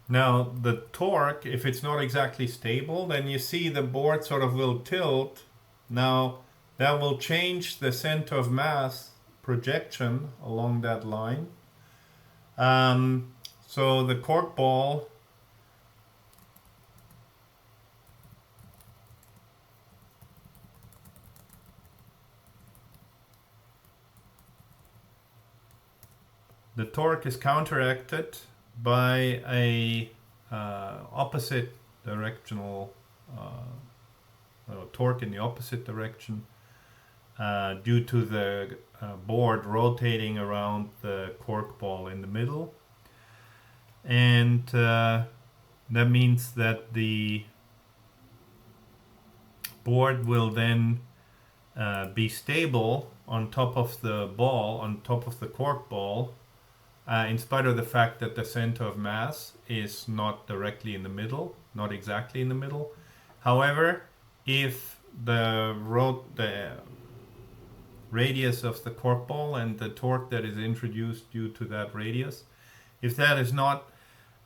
Now the torque, if it's not exactly stable, then you see the board sort of will tilt. Now that will change the center of mass projection along that line. So the cork ball the torque is counteracted by a opposite directional torque in the opposite direction due to the board rotating around the cork ball in the middle, and that means that the board will then be stable on top of the ball, on top of the cork ball, in spite of the fact that the center of mass is not directly in the middle, not exactly in the middle. However, if the radius of the cork ball and the torque that is introduced due to that radius, if that is not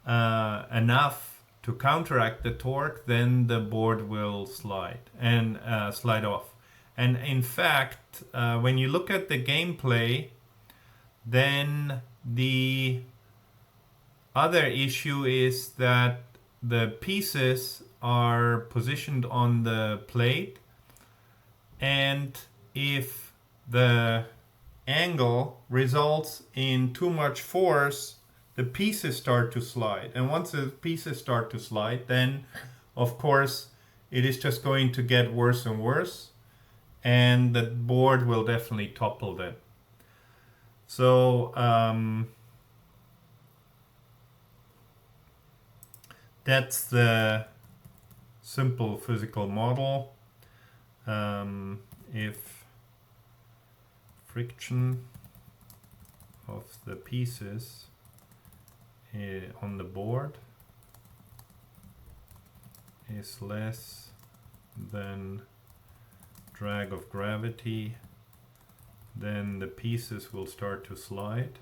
enough to counteract the torque, then the board will slide off. And in fact, when you look at the gameplay, then the other issue is that the pieces are positioned on the plate, and if the angle results in too much force, the pieces start to slide. And once the pieces start to slide, then of course it is just going to get worse and worse, and the board will definitely topple then. So that's the simple physical model. If friction of the pieces on the board is less than drag of gravity, then the pieces will start to slide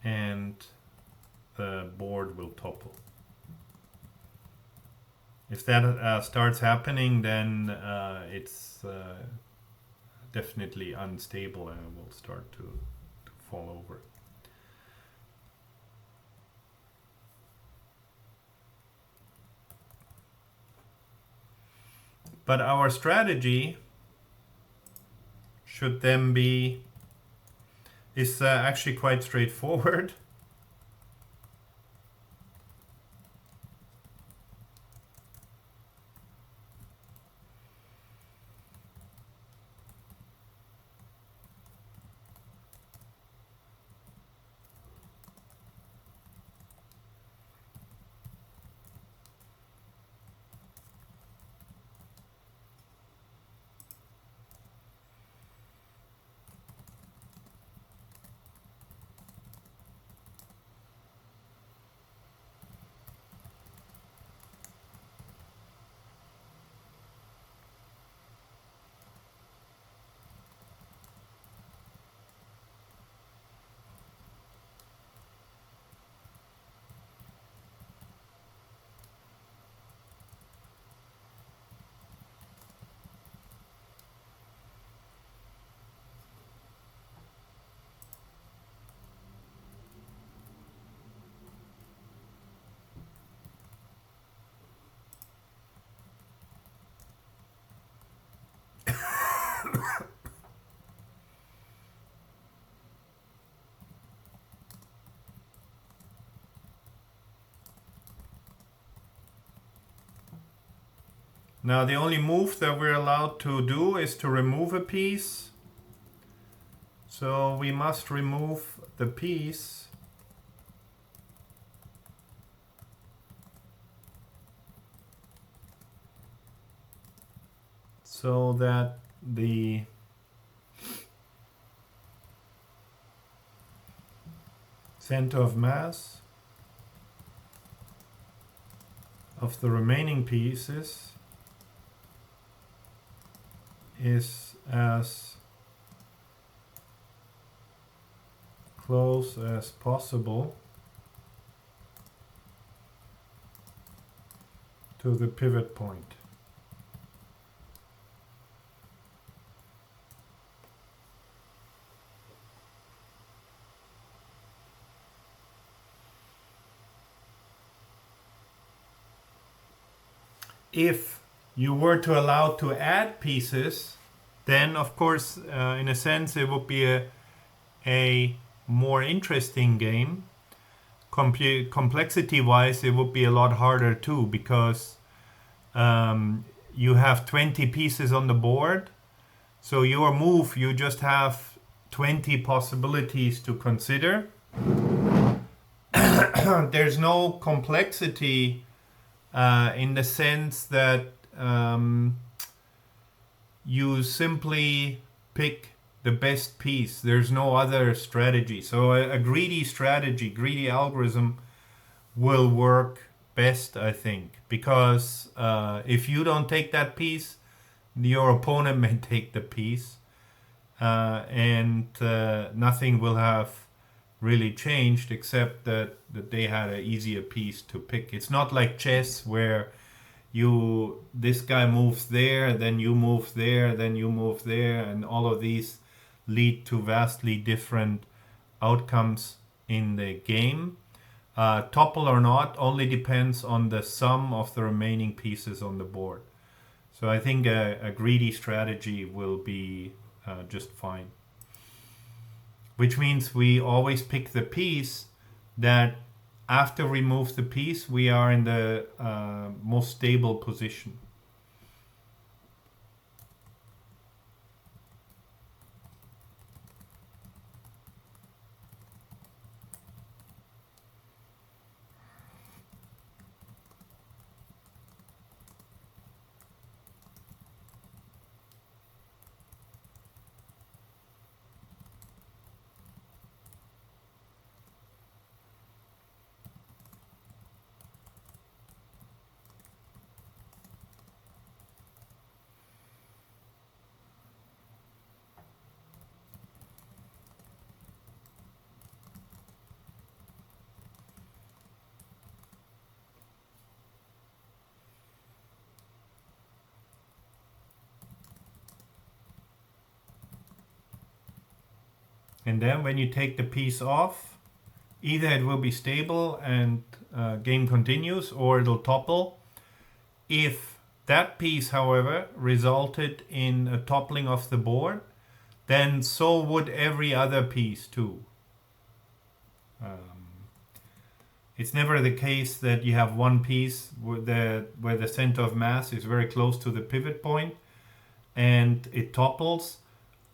and the board will topple. If that starts happening, then it's definitely unstable and it will start to fall over. But our strategy should then is actually quite straightforward. Now the only move that we're allowed to do is to remove a piece So we must remove the piece so that the center of mass of the remaining pieces is as close as possible to the pivot point. If you were to allow to add pieces, then of course, in a sense, it would be a more interesting game. Complexity-wise, it would be a lot harder too, because you have 20 pieces on the board. So your move, you just have 20 possibilities to consider. There's no complexity in the sense that you simply pick the best piece. There's no other strategy. So a greedy strategy, greedy algorithm will work best, I think, because if you don't take that piece, your opponent may take the piece, and nothing will have really changed except that they had an easier piece to pick. It's not like chess where this guy moves there, then you move there, then you move there, and all of these lead to vastly different outcomes in the game. Topple or not only depends on the sum of the remaining pieces on the board. So I think a greedy strategy will be just fine. Which means we always pick the piece that after we move the piece, we are in the most stable position. And then when you take the piece off, either it will be stable and game continues, or it'll topple. If that piece, however, resulted in a toppling of the board, then so would every other piece too. It's never the case that you have one piece where the center of mass is very close to the pivot point and it topples,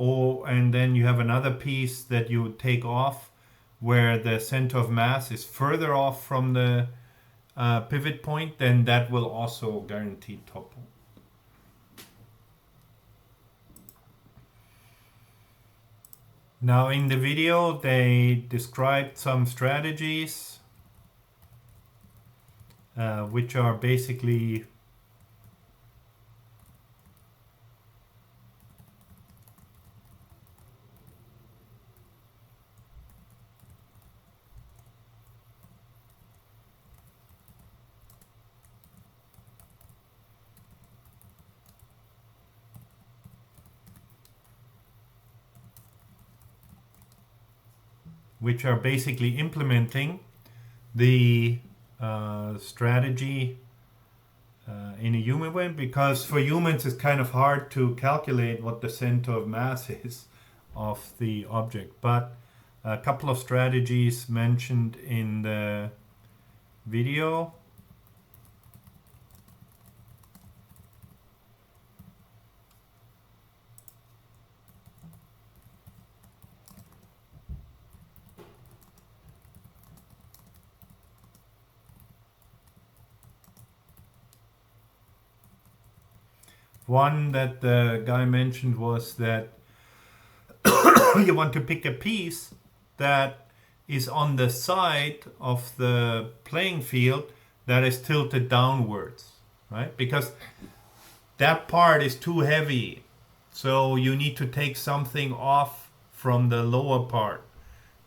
and then you have another piece that you take off where the center of mass is further off from the pivot point, then that will also guaranteed topple. Now in the video they described some strategies which are basically implementing the strategy in a human way, because for humans it's kind of hard to calculate what the center of mass is of the object. But a couple of strategies mentioned in the video. One that the guy mentioned was that you want to pick a piece that is on the side of the playing field that is tilted downwards, right? Because that part is too heavy. So you need to take something off from the lower part.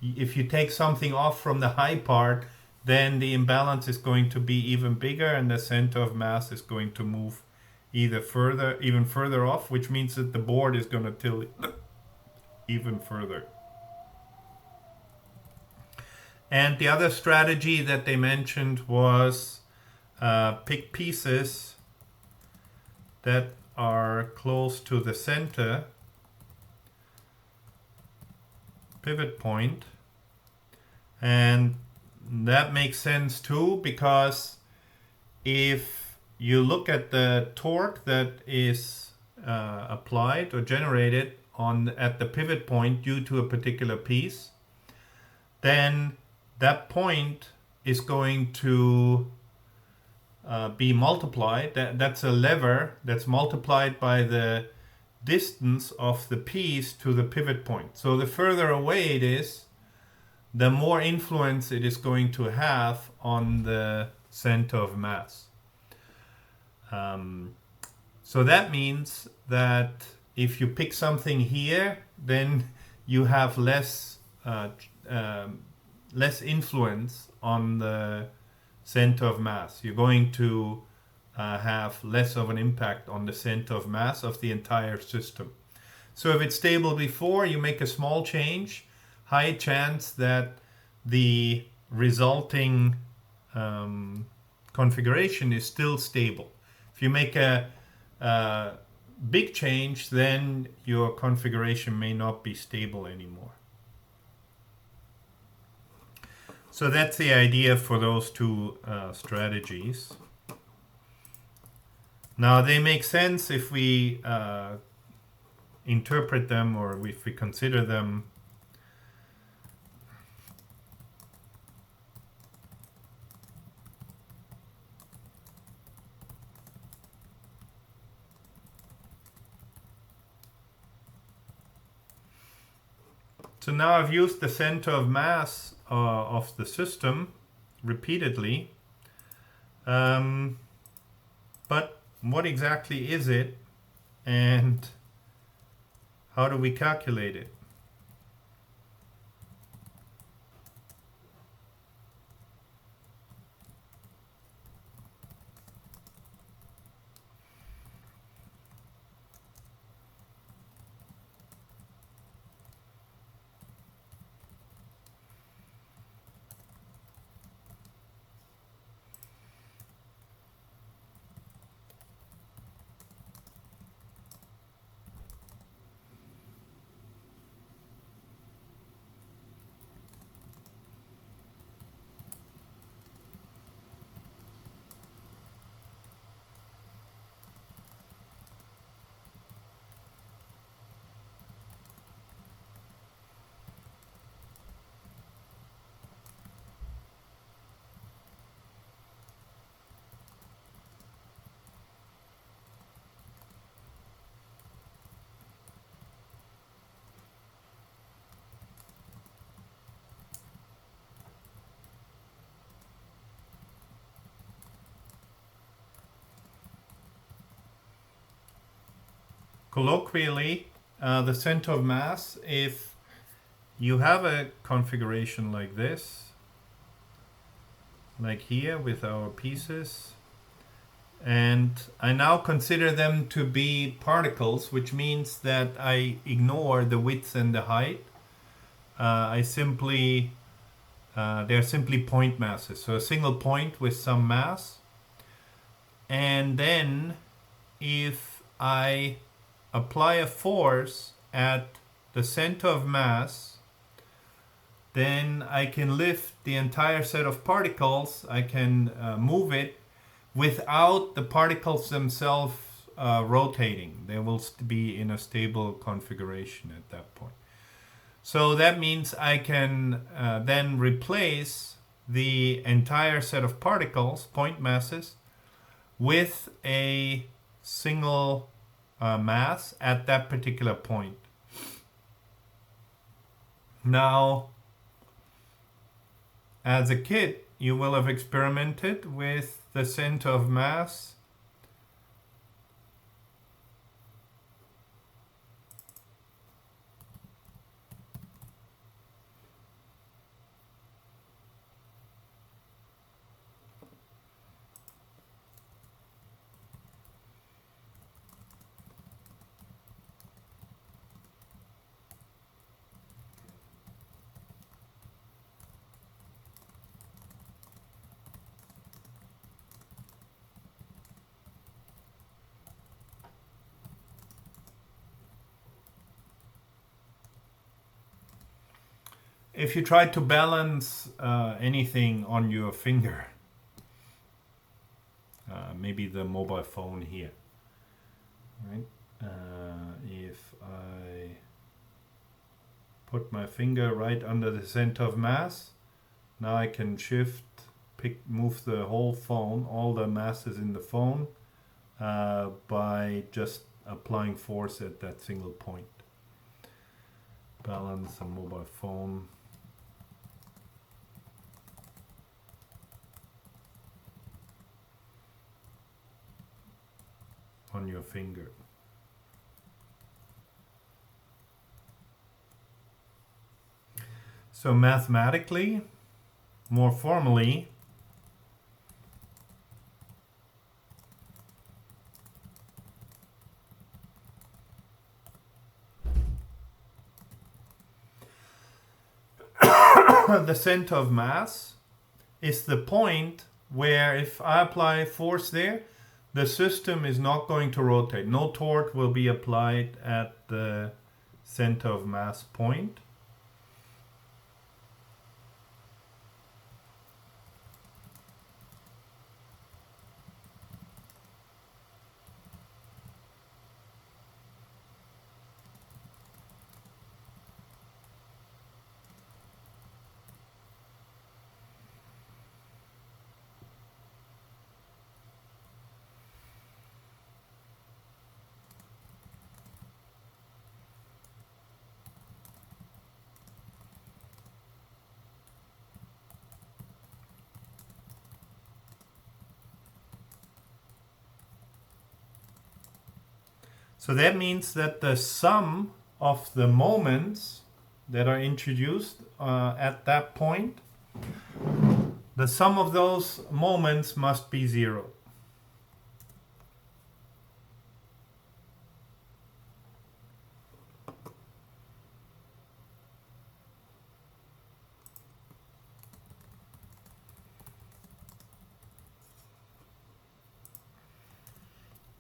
If you take something off from the high part, then the imbalance is going to be even bigger and the center of mass is going to move even further off, which means that the board is going to tilt even further. And the other strategy that they mentioned was pick pieces that are close to the center pivot point. And that makes sense too, because if you look at the torque that is applied or generated at the pivot point due to a particular piece, then that point is going to be multiplied. That's a lever that's multiplied by the distance of the piece to the pivot point. So the further away it is, the more influence it is going to have on the center of mass. So that means that if you pick something here, then you have less influence on the center of mass. You're going to have less of an impact on the center of mass of the entire system. So if it's stable before, you make a small change, high chance that the resulting configuration is still stable. If you make a big change, then your configuration may not be stable anymore. So that's the idea for those two strategies. Now they make sense if we interpret them, or if we consider them So now I've used the center of mass of the system repeatedly. But what exactly is it, and how do we calculate it? Colloquially, the center of mass, if you have a configuration like this, like here with our pieces, and I now consider them to be particles, which means that I ignore the width and the height. They're simply point masses, so a single point with some mass. And then if I apply a force at the center of mass, then I can lift the entire set of particles. I can move it without the particles themselves rotating. They will be in a stable configuration at that point. So that means I can then replace the entire set of particles, point masses, with a single mass at that particular point. Now, as a kid, you will have experimented with the center of mass if you try to balance anything on your finger, maybe the mobile phone here, right? If I put my finger right under the center of mass, now I can move the whole phone, all the masses in the phone, by just applying force at that single point. Balance a mobile phone. On your finger. So mathematically, more formally, the center of mass is the point where if I apply force there, the system is not going to rotate. No torque will be applied at the center of mass point. So that means that the sum of the moments that are introduced at that point, the sum of those moments must be 0.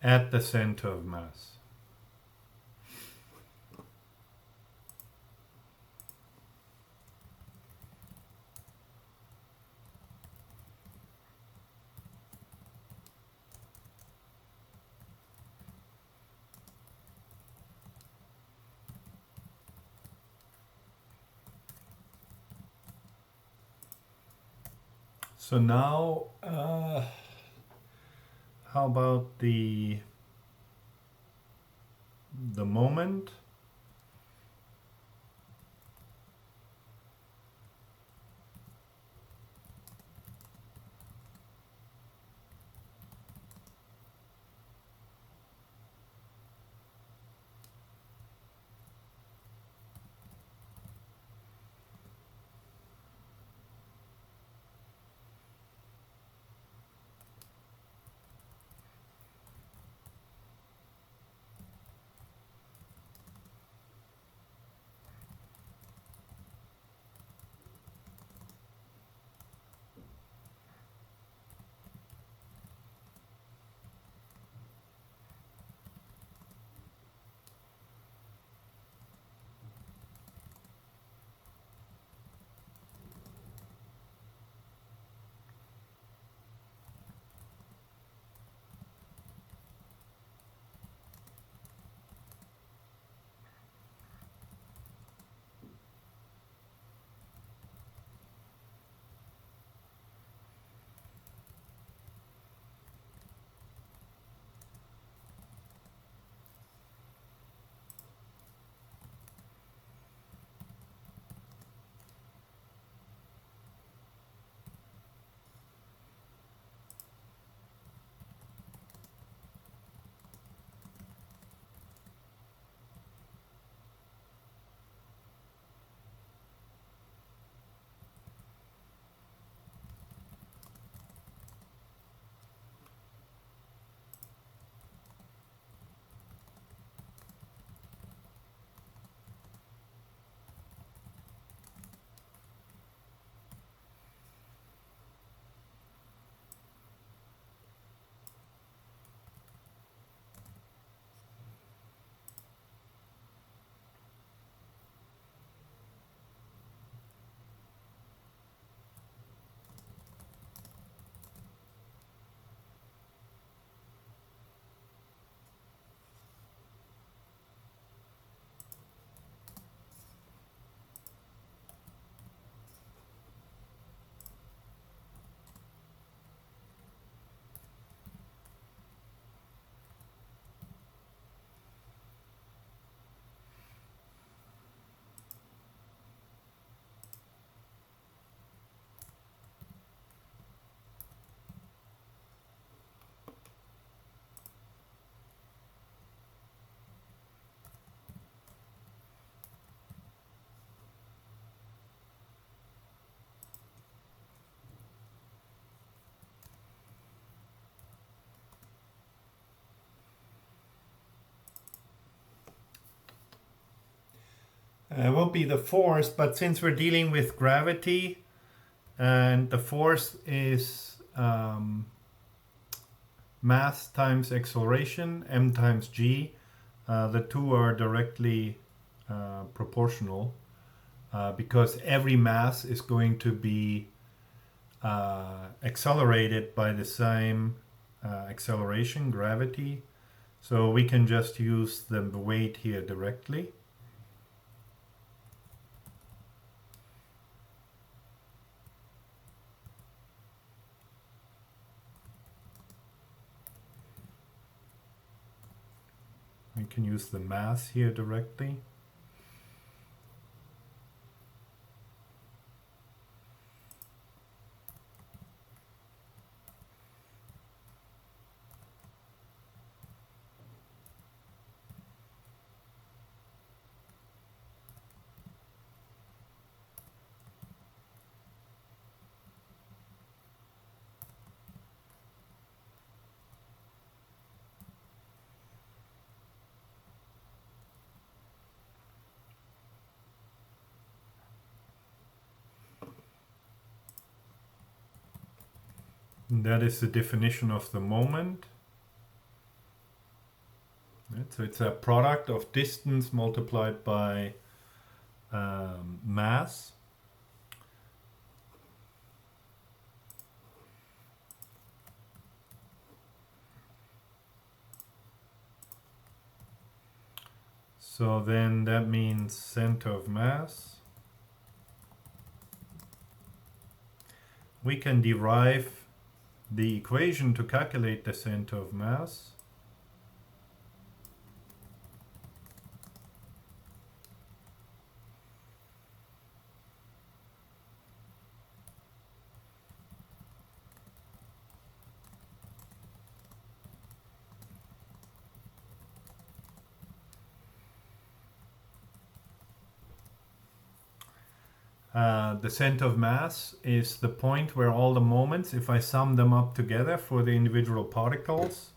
At the center of mass. So now, how about the moment? will be the force, but since we're dealing with gravity and the force is mass times acceleration, m times g, the two are directly proportional because every mass is going to be accelerated by the same acceleration, gravity. So we can just use the weight here directly. We can use the mass here directly. And that is the definition of the moment. Right, so it's a product of distance multiplied by mass. So then that means center of mass. We can derive the equation to calculate the center of mass. The center of mass is the point where all the moments, if I sum them up together for the individual particles,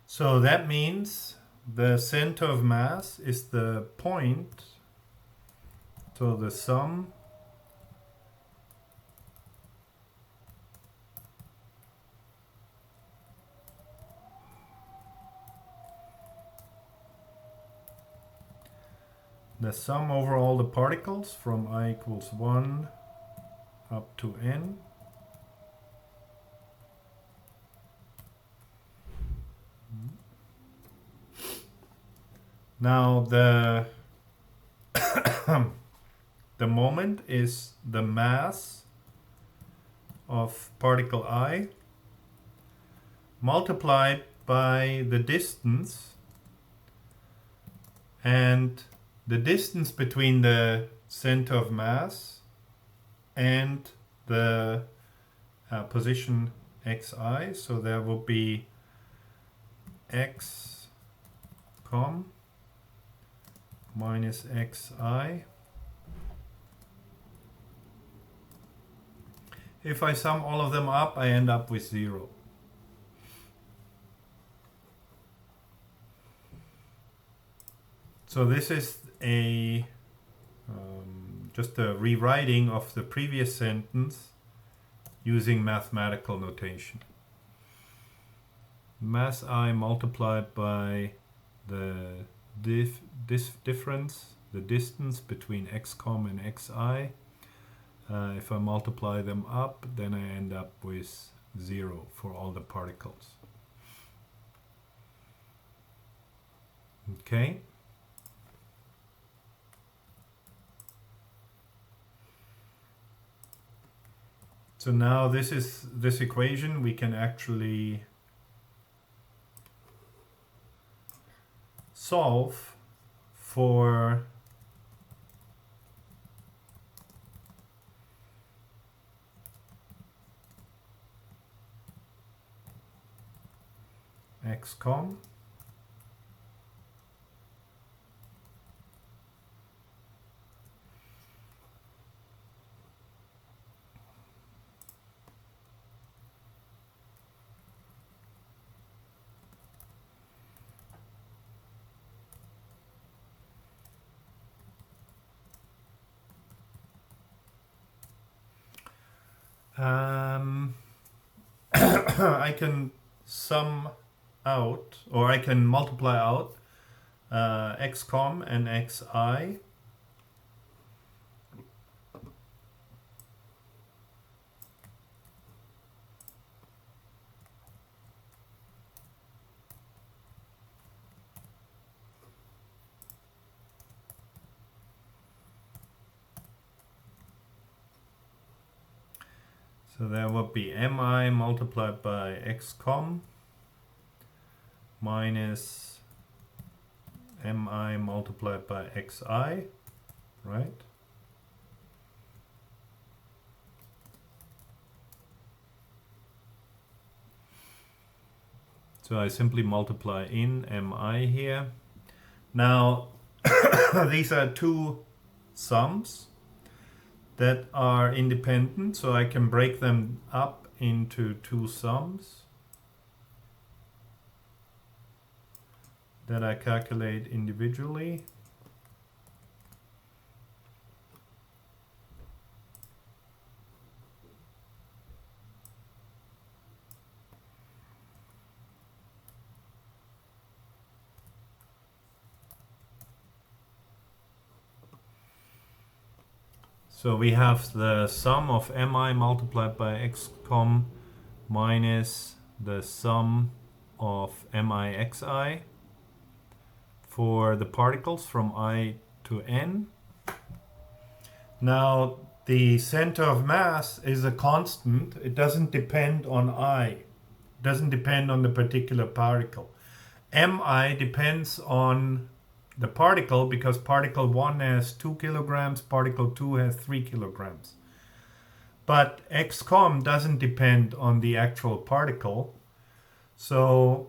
so that means the center of mass is the point, so the sum over all the particles from I equals 1 up to n. Now the the moment is the mass of particle I multiplied by the distance, and the distance between the center of mass and the position xi, so there will be x minus xi. If I sum all of them up, I end up with 0. So this is just a rewriting of the previous sentence using mathematical notation. Mass I multiplied by the difference, the distance between xcom and xi. If I multiply them up, then I end up with 0 for all the particles. Okay. So now this equation we can actually solve for xcom I can sum out, or I can multiply out xcom and xi. So there would be mi multiplied by xcom minus mi multiplied by xi, right? So I simply multiply in mi here. Now these are two sums that are independent, so I can break them up into two sums that I calculate individually. So we have the sum of mi multiplied by xcom minus the sum of mi(xi) for the particles from I to n. Now the center of mass is a constant. It doesn't depend on I. It doesn't depend on the particular particle. Mi depends on the particle because particle 1 has 2 kilograms, particle 2 has 3 kilograms. But xcom doesn't depend on the actual particle. So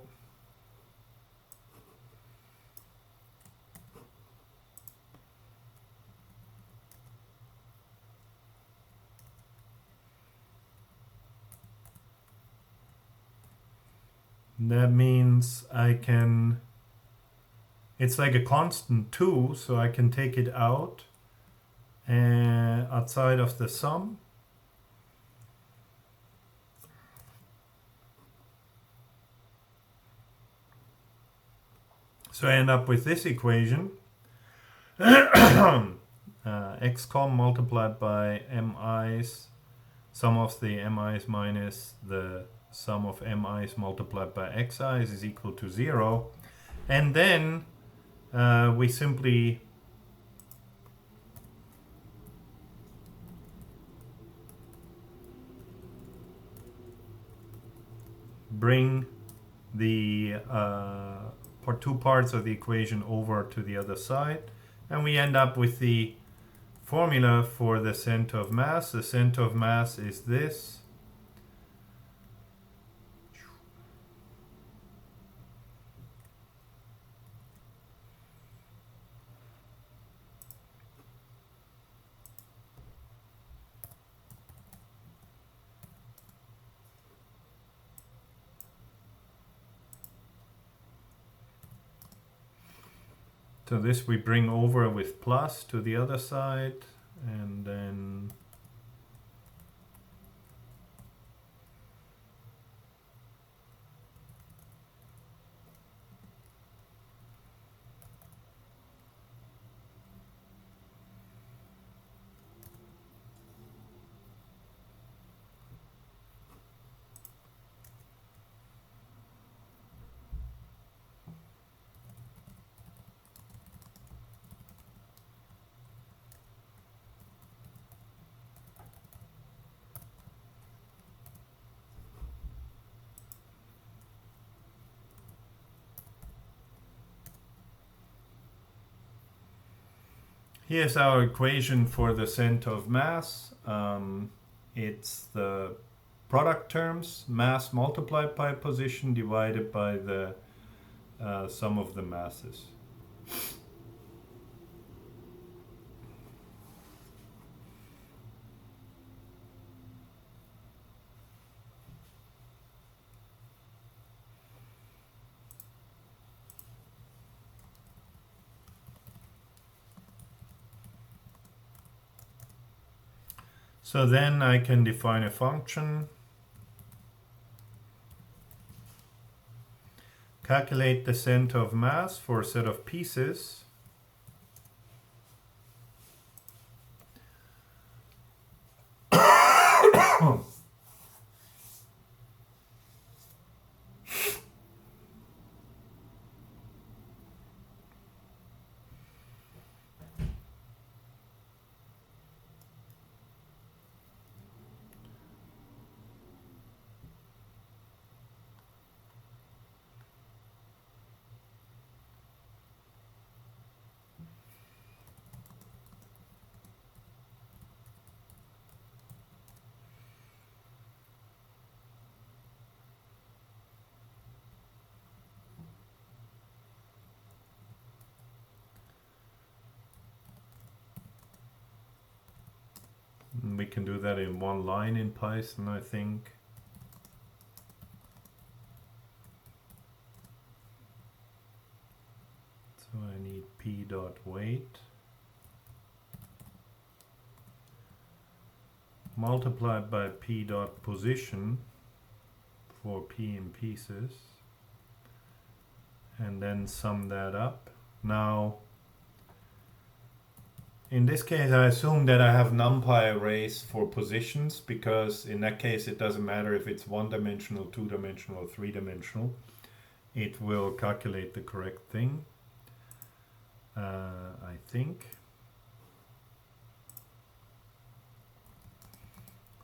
that means it's like a constant 2, so I can take it out and outside of the sum. So I end up with this equation. Xcom multiplied by mi's, sum of the mi's minus the sum of mi's multiplied by xi's is equal to 0. And then we simply bring the two parts of the equation over to the other side, and we end up with the formula for the center of mass. The center of mass is this. So this we bring over with plus to the other side, and then here's our equation for the center of mass. It's the product terms, mass multiplied by position divided by the sum of the masses. So then I can define a function, calculate the center of mass for a set of pieces, we can do that in one line in Python, I think. So I need p dot weight multiplied by p dot position for p in pieces, and then sum that up. Now, in this case, I assume that I have numpy arrays for positions, because in that case it doesn't matter if it's one-dimensional, two-dimensional, or three-dimensional. It will calculate the correct thing, I think.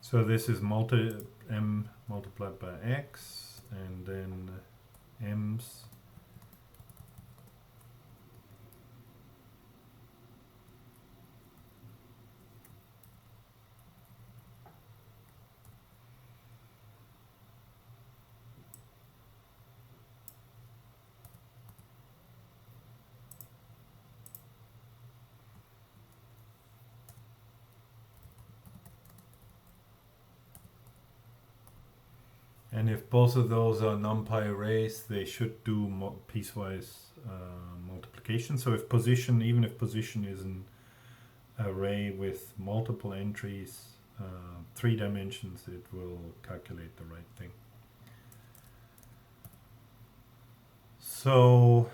So this is m multiplied by x, and then m's and if both of those are numpy arrays, they should do piecewise multiplication. So if position, even if position is an array with multiple entries, 3 dimensions, it will calculate the right thing. So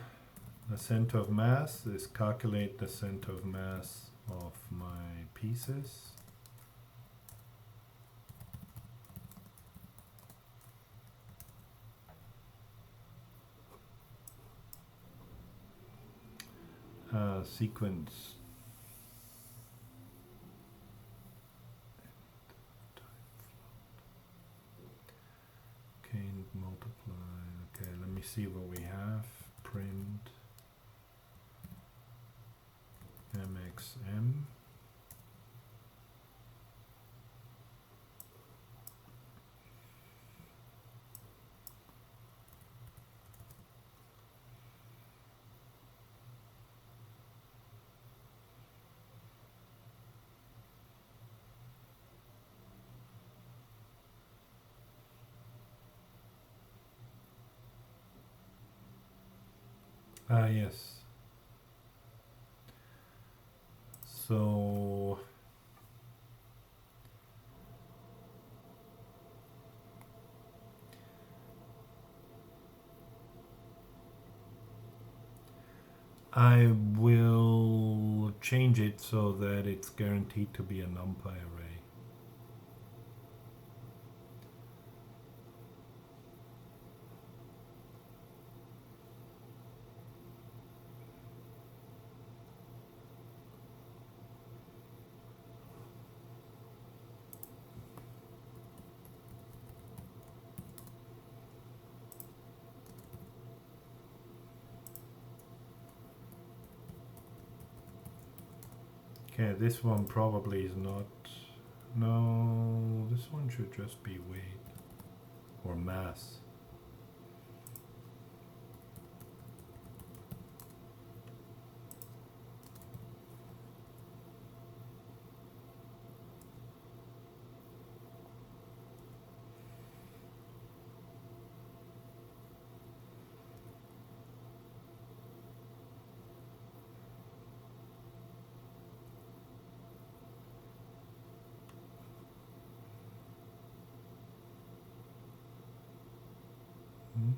the center of mass is calculate the center of mass of my pieces. Sequence okay, multiply. Okay, let me see what we have. Print mxm. Yes. So I will change it so that it's guaranteed to be a NumPy array. Okay, this one probably is not. No, this one should just be weight or mass. Hmm?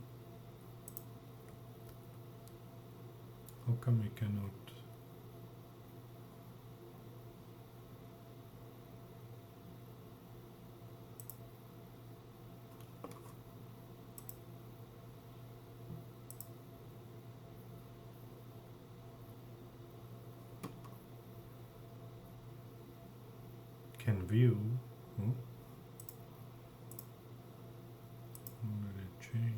How come we cannot? Can view? Hmm? How did it change?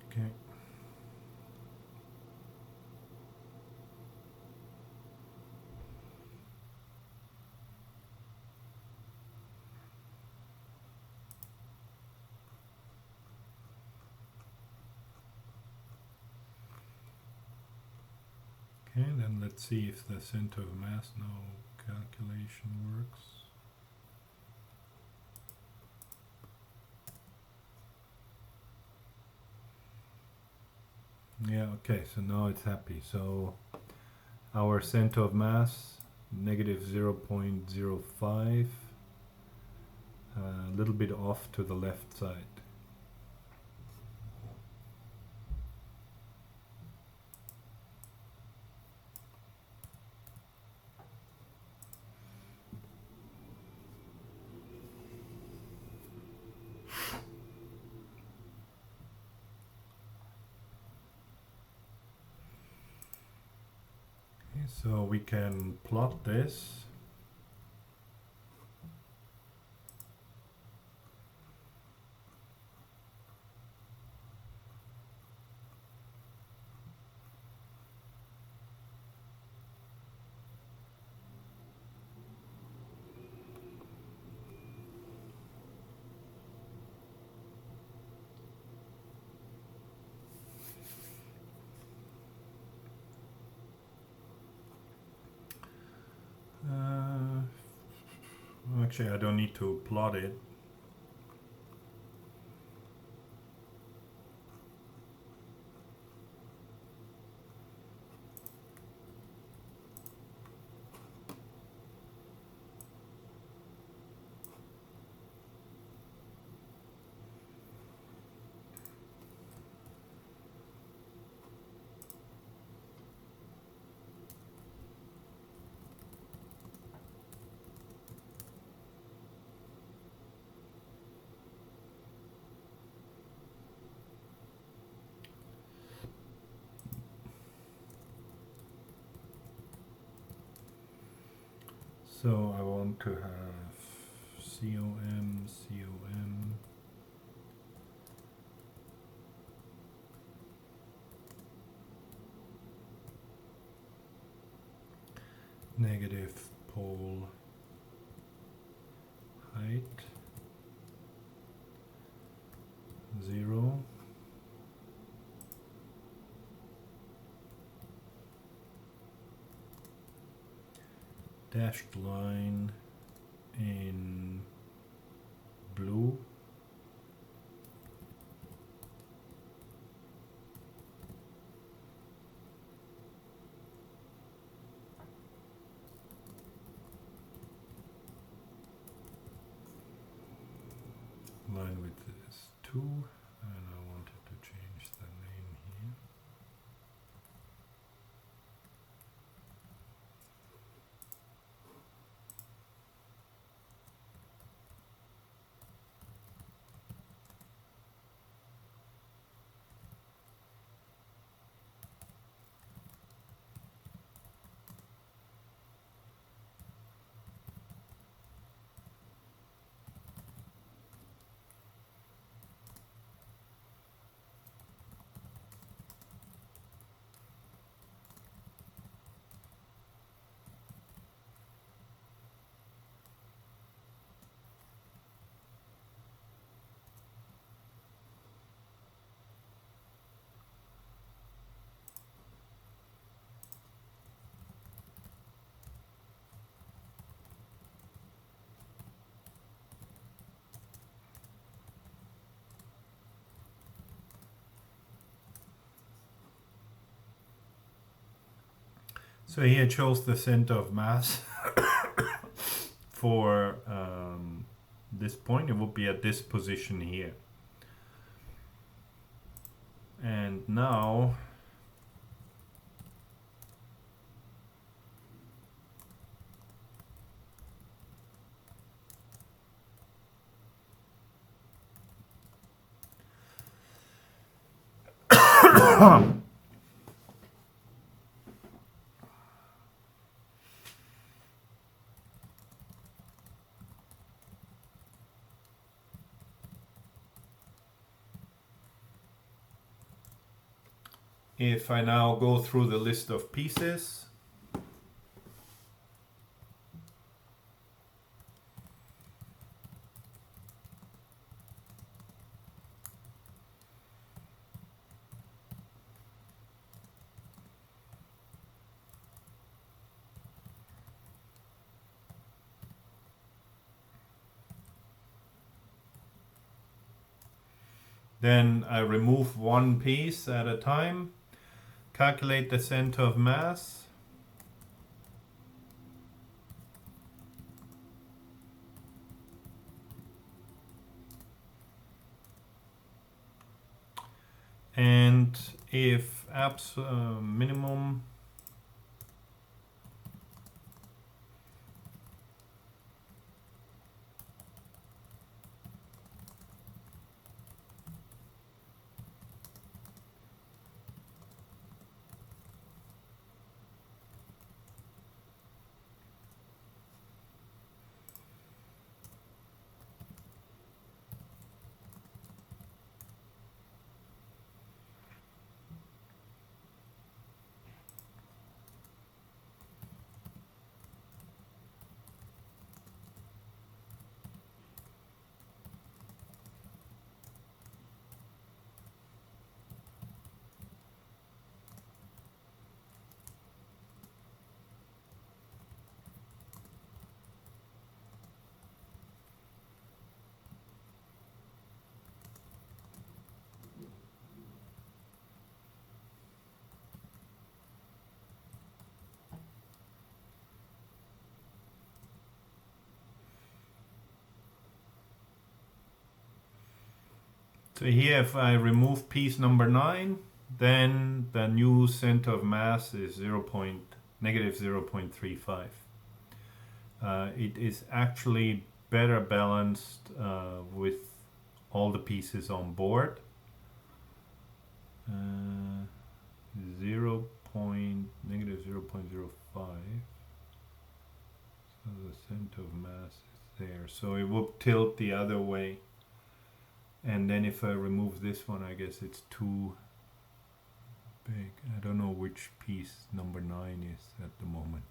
Okay. Okay, then let's see if the center of mass now calculation works. Yeah, okay, so now it's happy. So our center of mass, negative 0.05, a little bit off to the left side. Okay, so we can plot this. Actually, I don't need to plot it. So I want to have COM, COM, negative pole height 0. Dashed line in blue. Line width is 2, and I wanted to change the name here. So here it shows the center of mass for this point. It would be at this position here. And now if I now go through the list of pieces, then I remove one piece at a time, calculate the center of mass, and if minimum So here if I remove piece number 9, then the new center of mass is negative 0.35. It is actually better balanced with all the pieces on board. Negative 0.05. So the center of mass is there. So it will tilt the other way. And then if I remove this one, I guess it's too big. I don't know which piece number 9 is at the moment.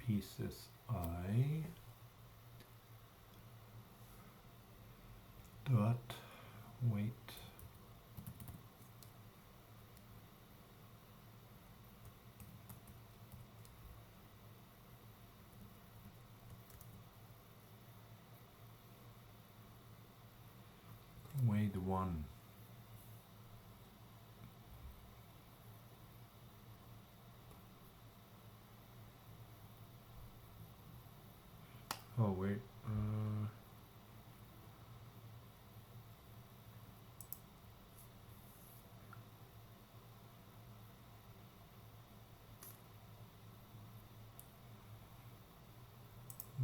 pieces I dot weight weight 1. Oh wait,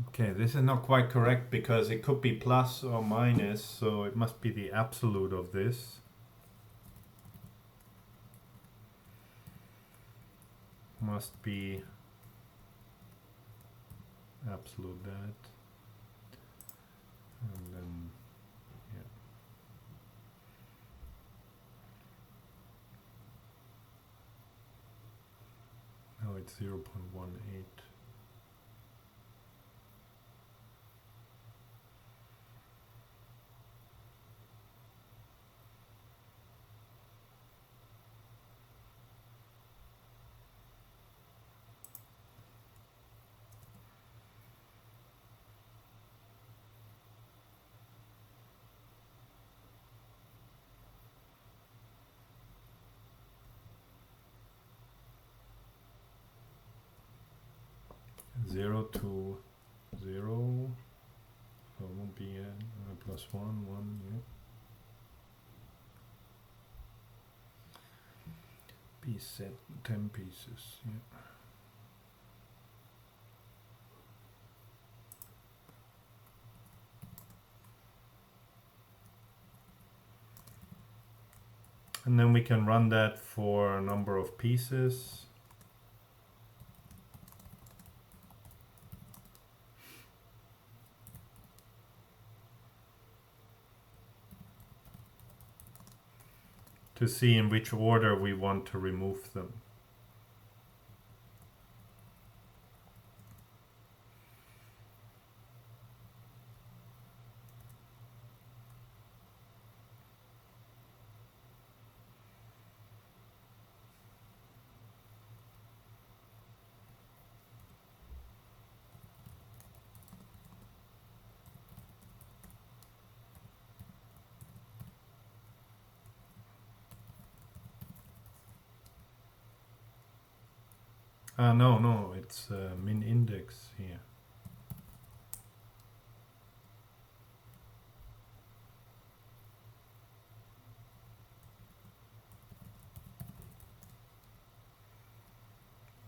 okay, this is not quite correct because it could be plus or minus, so it must be the absolute of this. Must be absolute that. And then, yeah. Now it's 0.18. Zero to 0, so it won't be plus 1, 1, yeah. Piece set 10 pieces, yeah. And then we can run that for a number of pieces. To see in which order we want to remove them. No, it's min index here.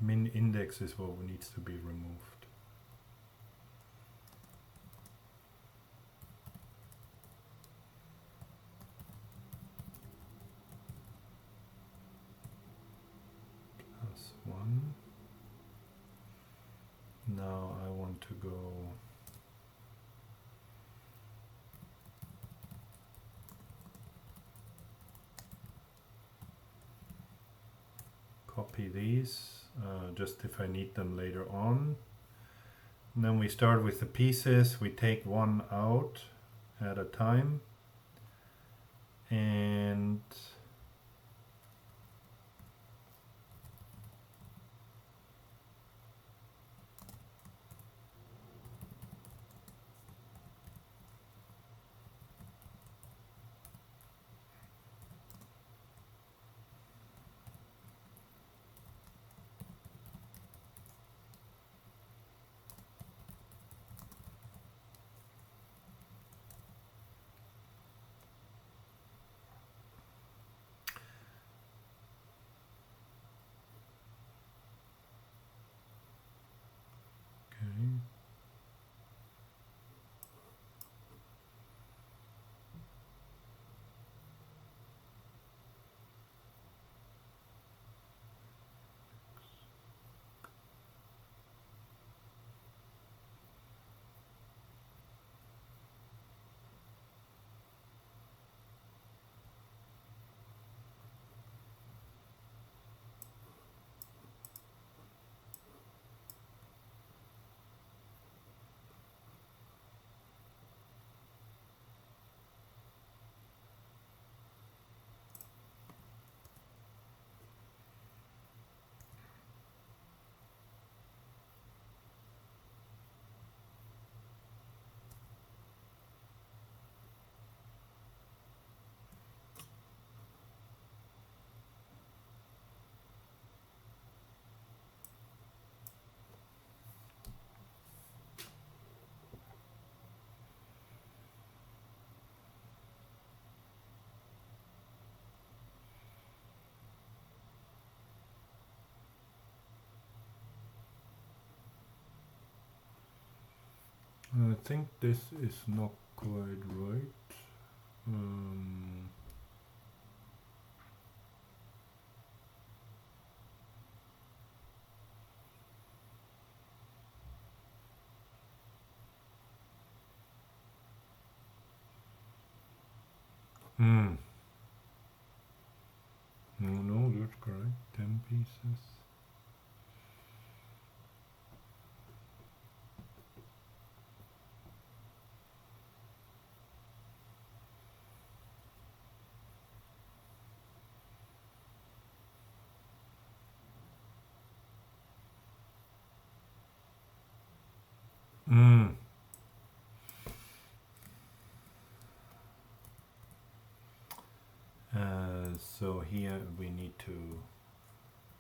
Min index is what needs to be removed. Plus 1. Now I want to go copy these, just if I need them later on. And then we start with the pieces, we take one out at a time, and I think this is not quite right. No, that's correct. 10 pieces. So here we need to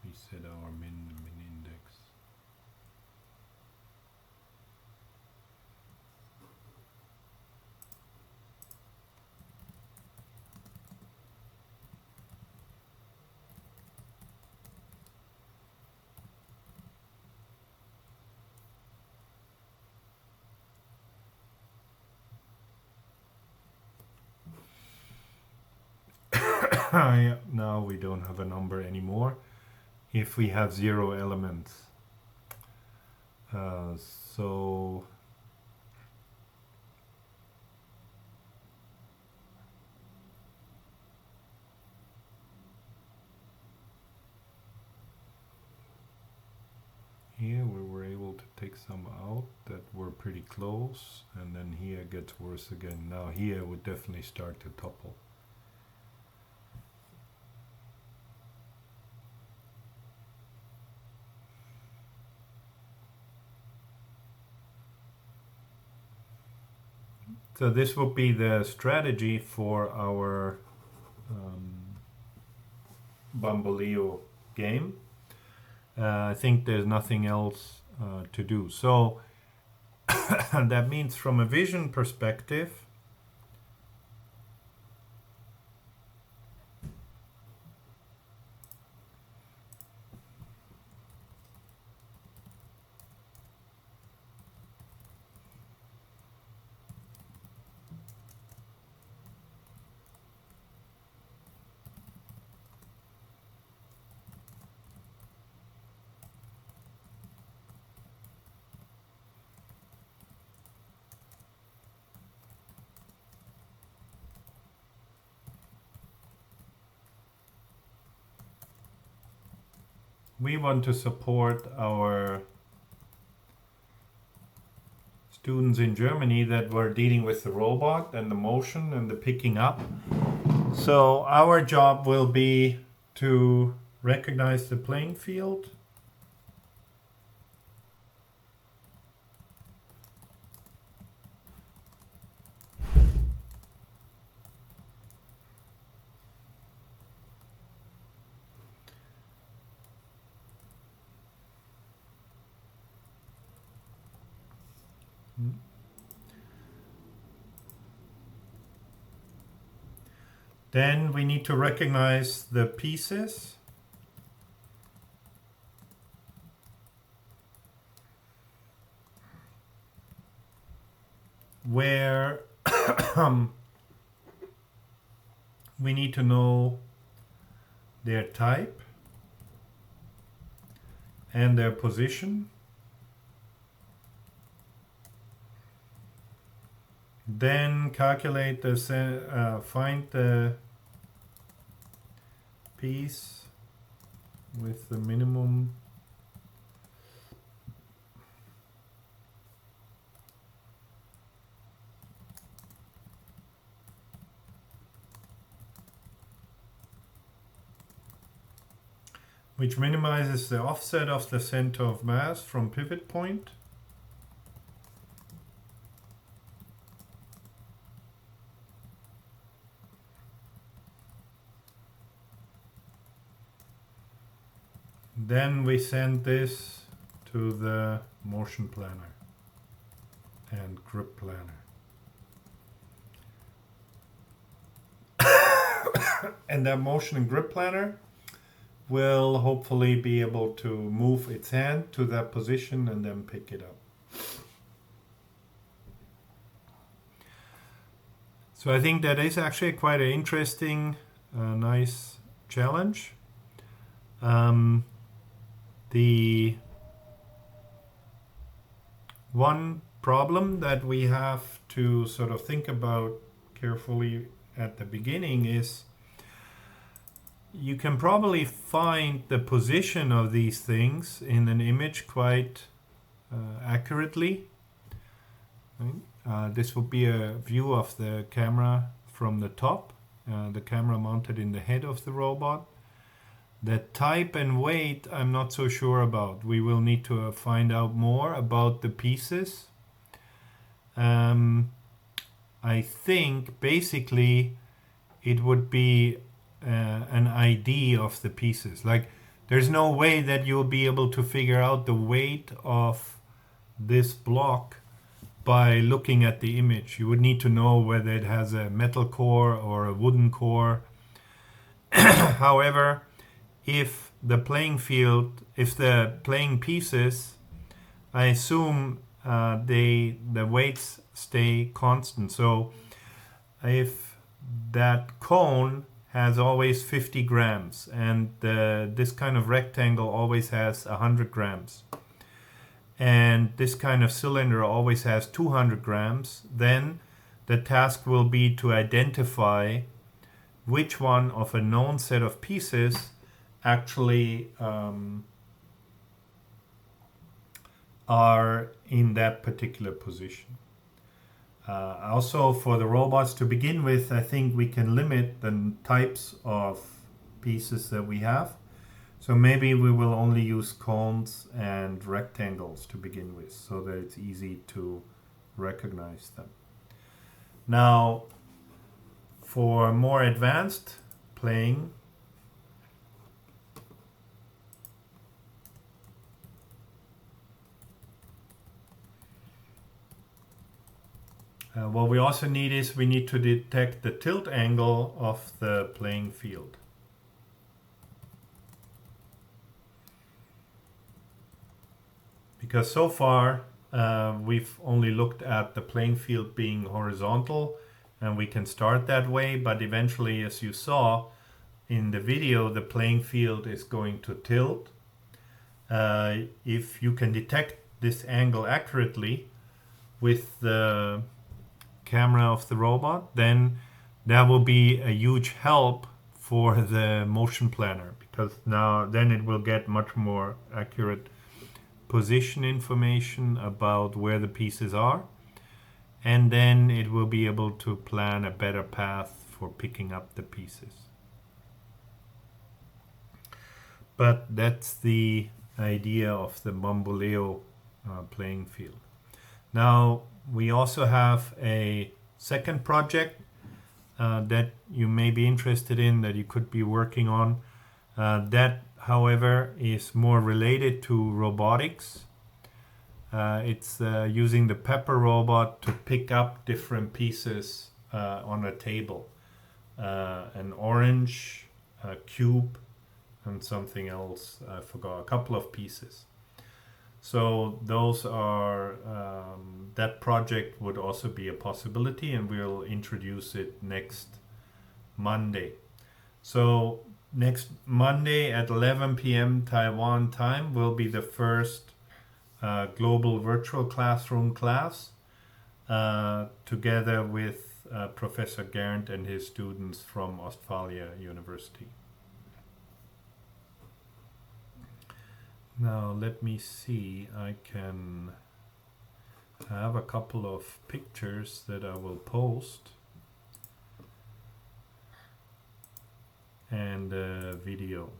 reset our min index. Yeah, now we don't have a number anymore if we have 0 elements. So here we were able to take some out that were pretty close, and then here gets worse again. Now here would definitely start to topple. So this will be the strategy for our Bamboleo game. I think there's nothing else to do. So that means from a vision perspective, we want to support our students in Germany that were dealing with the robot and the motion and the picking up. So our job will be to recognize the playing field, then we need to recognize the pieces. Where we need to know their type and their position. Then calculate the find the piece with the minimum which minimizes the offset of the center of mass from pivot point. Then we send this to the motion planner and grip planner. And that motion and grip planner will hopefully be able to move its hand to that position and then pick it up. So I think that is actually quite an interesting, nice challenge. The one problem that we have to sort of think about carefully at the beginning is you can probably find the position of these things in an image quite accurately. This would be a view of the camera from the top, the camera mounted in the head of the robot. The type and weight I'm not so sure about. We will need to find out more about the pieces. I think basically it would be an ID of the pieces. Like there's no way that you'll be able to figure out the weight of this block by looking at the image. You would need to know whether it has a metal core or a wooden core. However, if the playing pieces, I assume the weights stay constant. So if that cone has always 50 grams and this kind of rectangle always has 100 grams and this kind of cylinder always has 200 grams, then the task will be to identify which one of a known set of pieces actually are in that particular position. Also, for the robots to begin with, I think we can limit the types of pieces that we have. So maybe we will only use cones and rectangles to begin with, so that it's easy to recognize them. Now, for more advanced playing, what we also need is we need to detect the tilt angle of the playing field. Because so far we've only looked at the playing field being horizontal, and we can start that way, but eventually, as you saw in the video, the playing field is going to tilt. If you can detect this angle accurately with the camera of the robot, then that will be a huge help for the motion planner, because then it will get much more accurate position information about where the pieces are, and then it will be able to plan a better path for picking up the pieces. But that's the idea of the Bamboleo playing field. Now, we also have a second project that you may be interested in, that you could be working on. That, however, is more related to robotics. It's using the Pepper robot to pick up different pieces on a table. An orange, a cube, and something else, I forgot, a couple of pieces. So those are, that project would also be a possibility, and we'll introduce it next Monday. So next Monday at 11 p.m. Taiwan time will be the first global virtual classroom class together with Professor Gernt and his students from Ostfalia University. Now let me see, I have a couple of pictures that I will post and a video.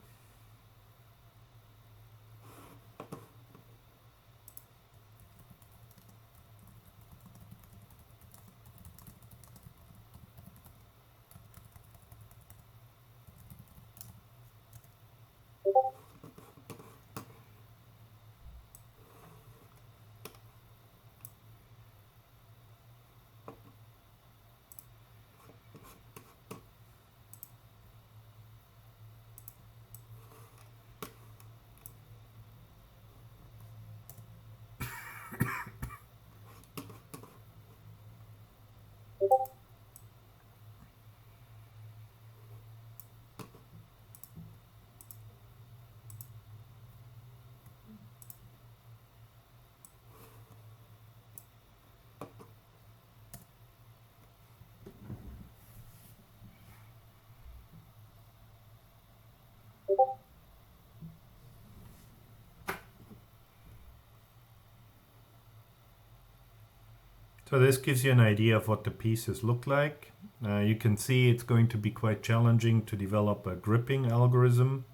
So this gives you an idea of what the pieces look like. You can see it's going to be quite challenging to develop a gripping algorithm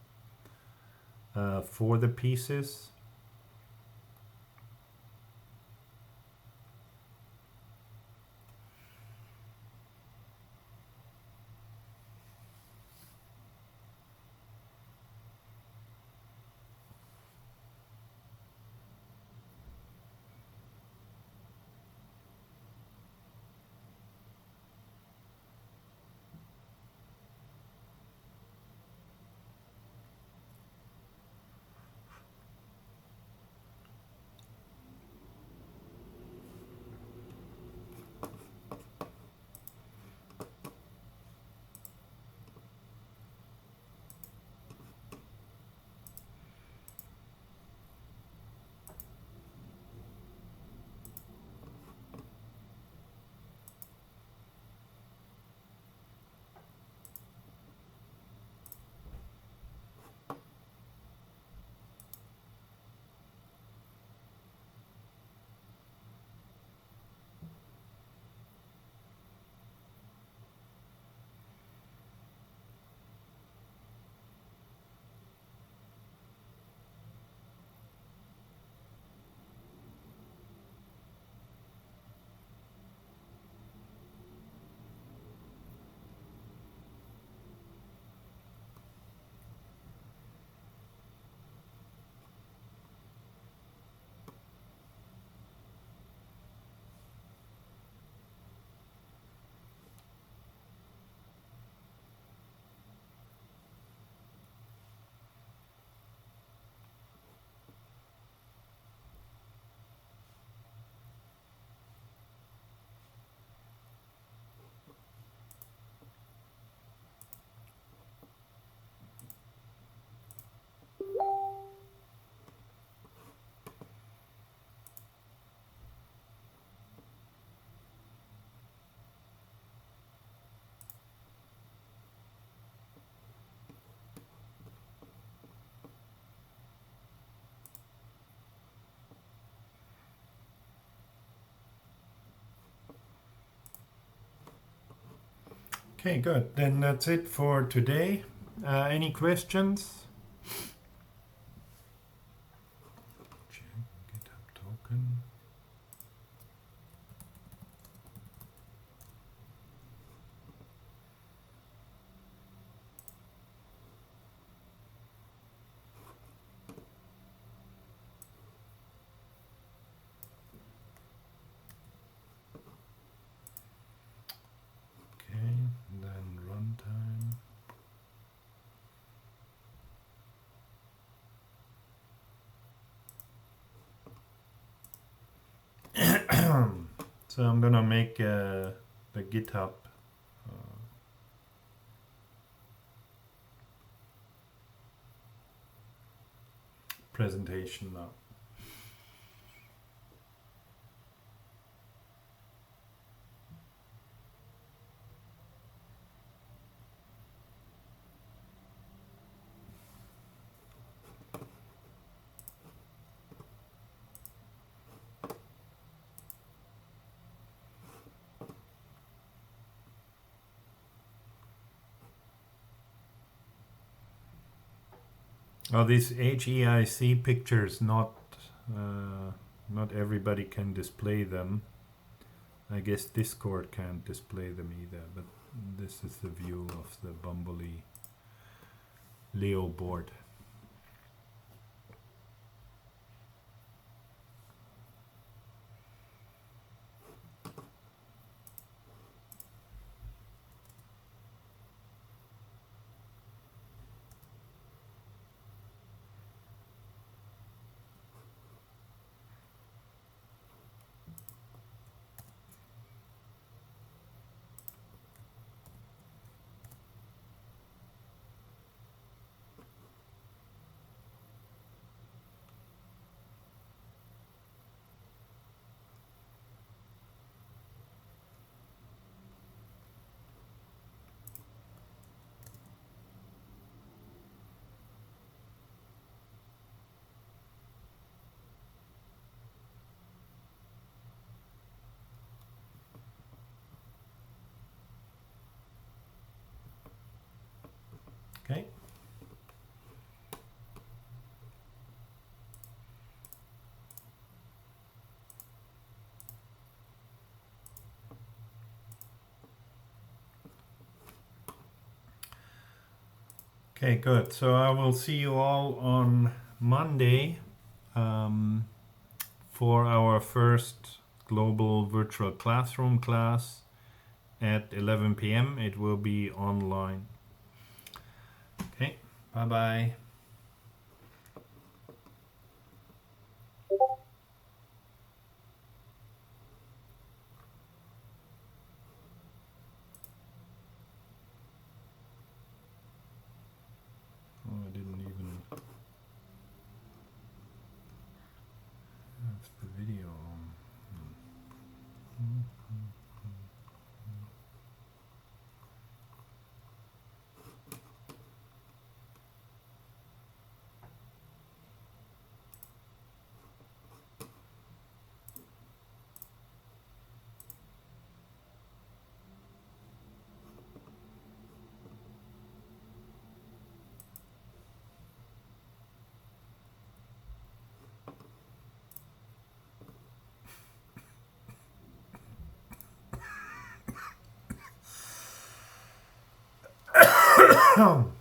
for the pieces. Okay, good. Then that's it for today. Any questions? Check GitHub token. Okay, then runtime. So I'm gonna make the GitHub presentation now. Oh, these HEIC pictures, not everybody can display them. I guess Discord can't display them either, but this is the view of the Bamboleo board. Okay, good. So I will see you all on Monday for our first global virtual classroom class at 11 p.m. It will be online. Okay, bye-bye. Oh, I didn't even have the video on. Oh.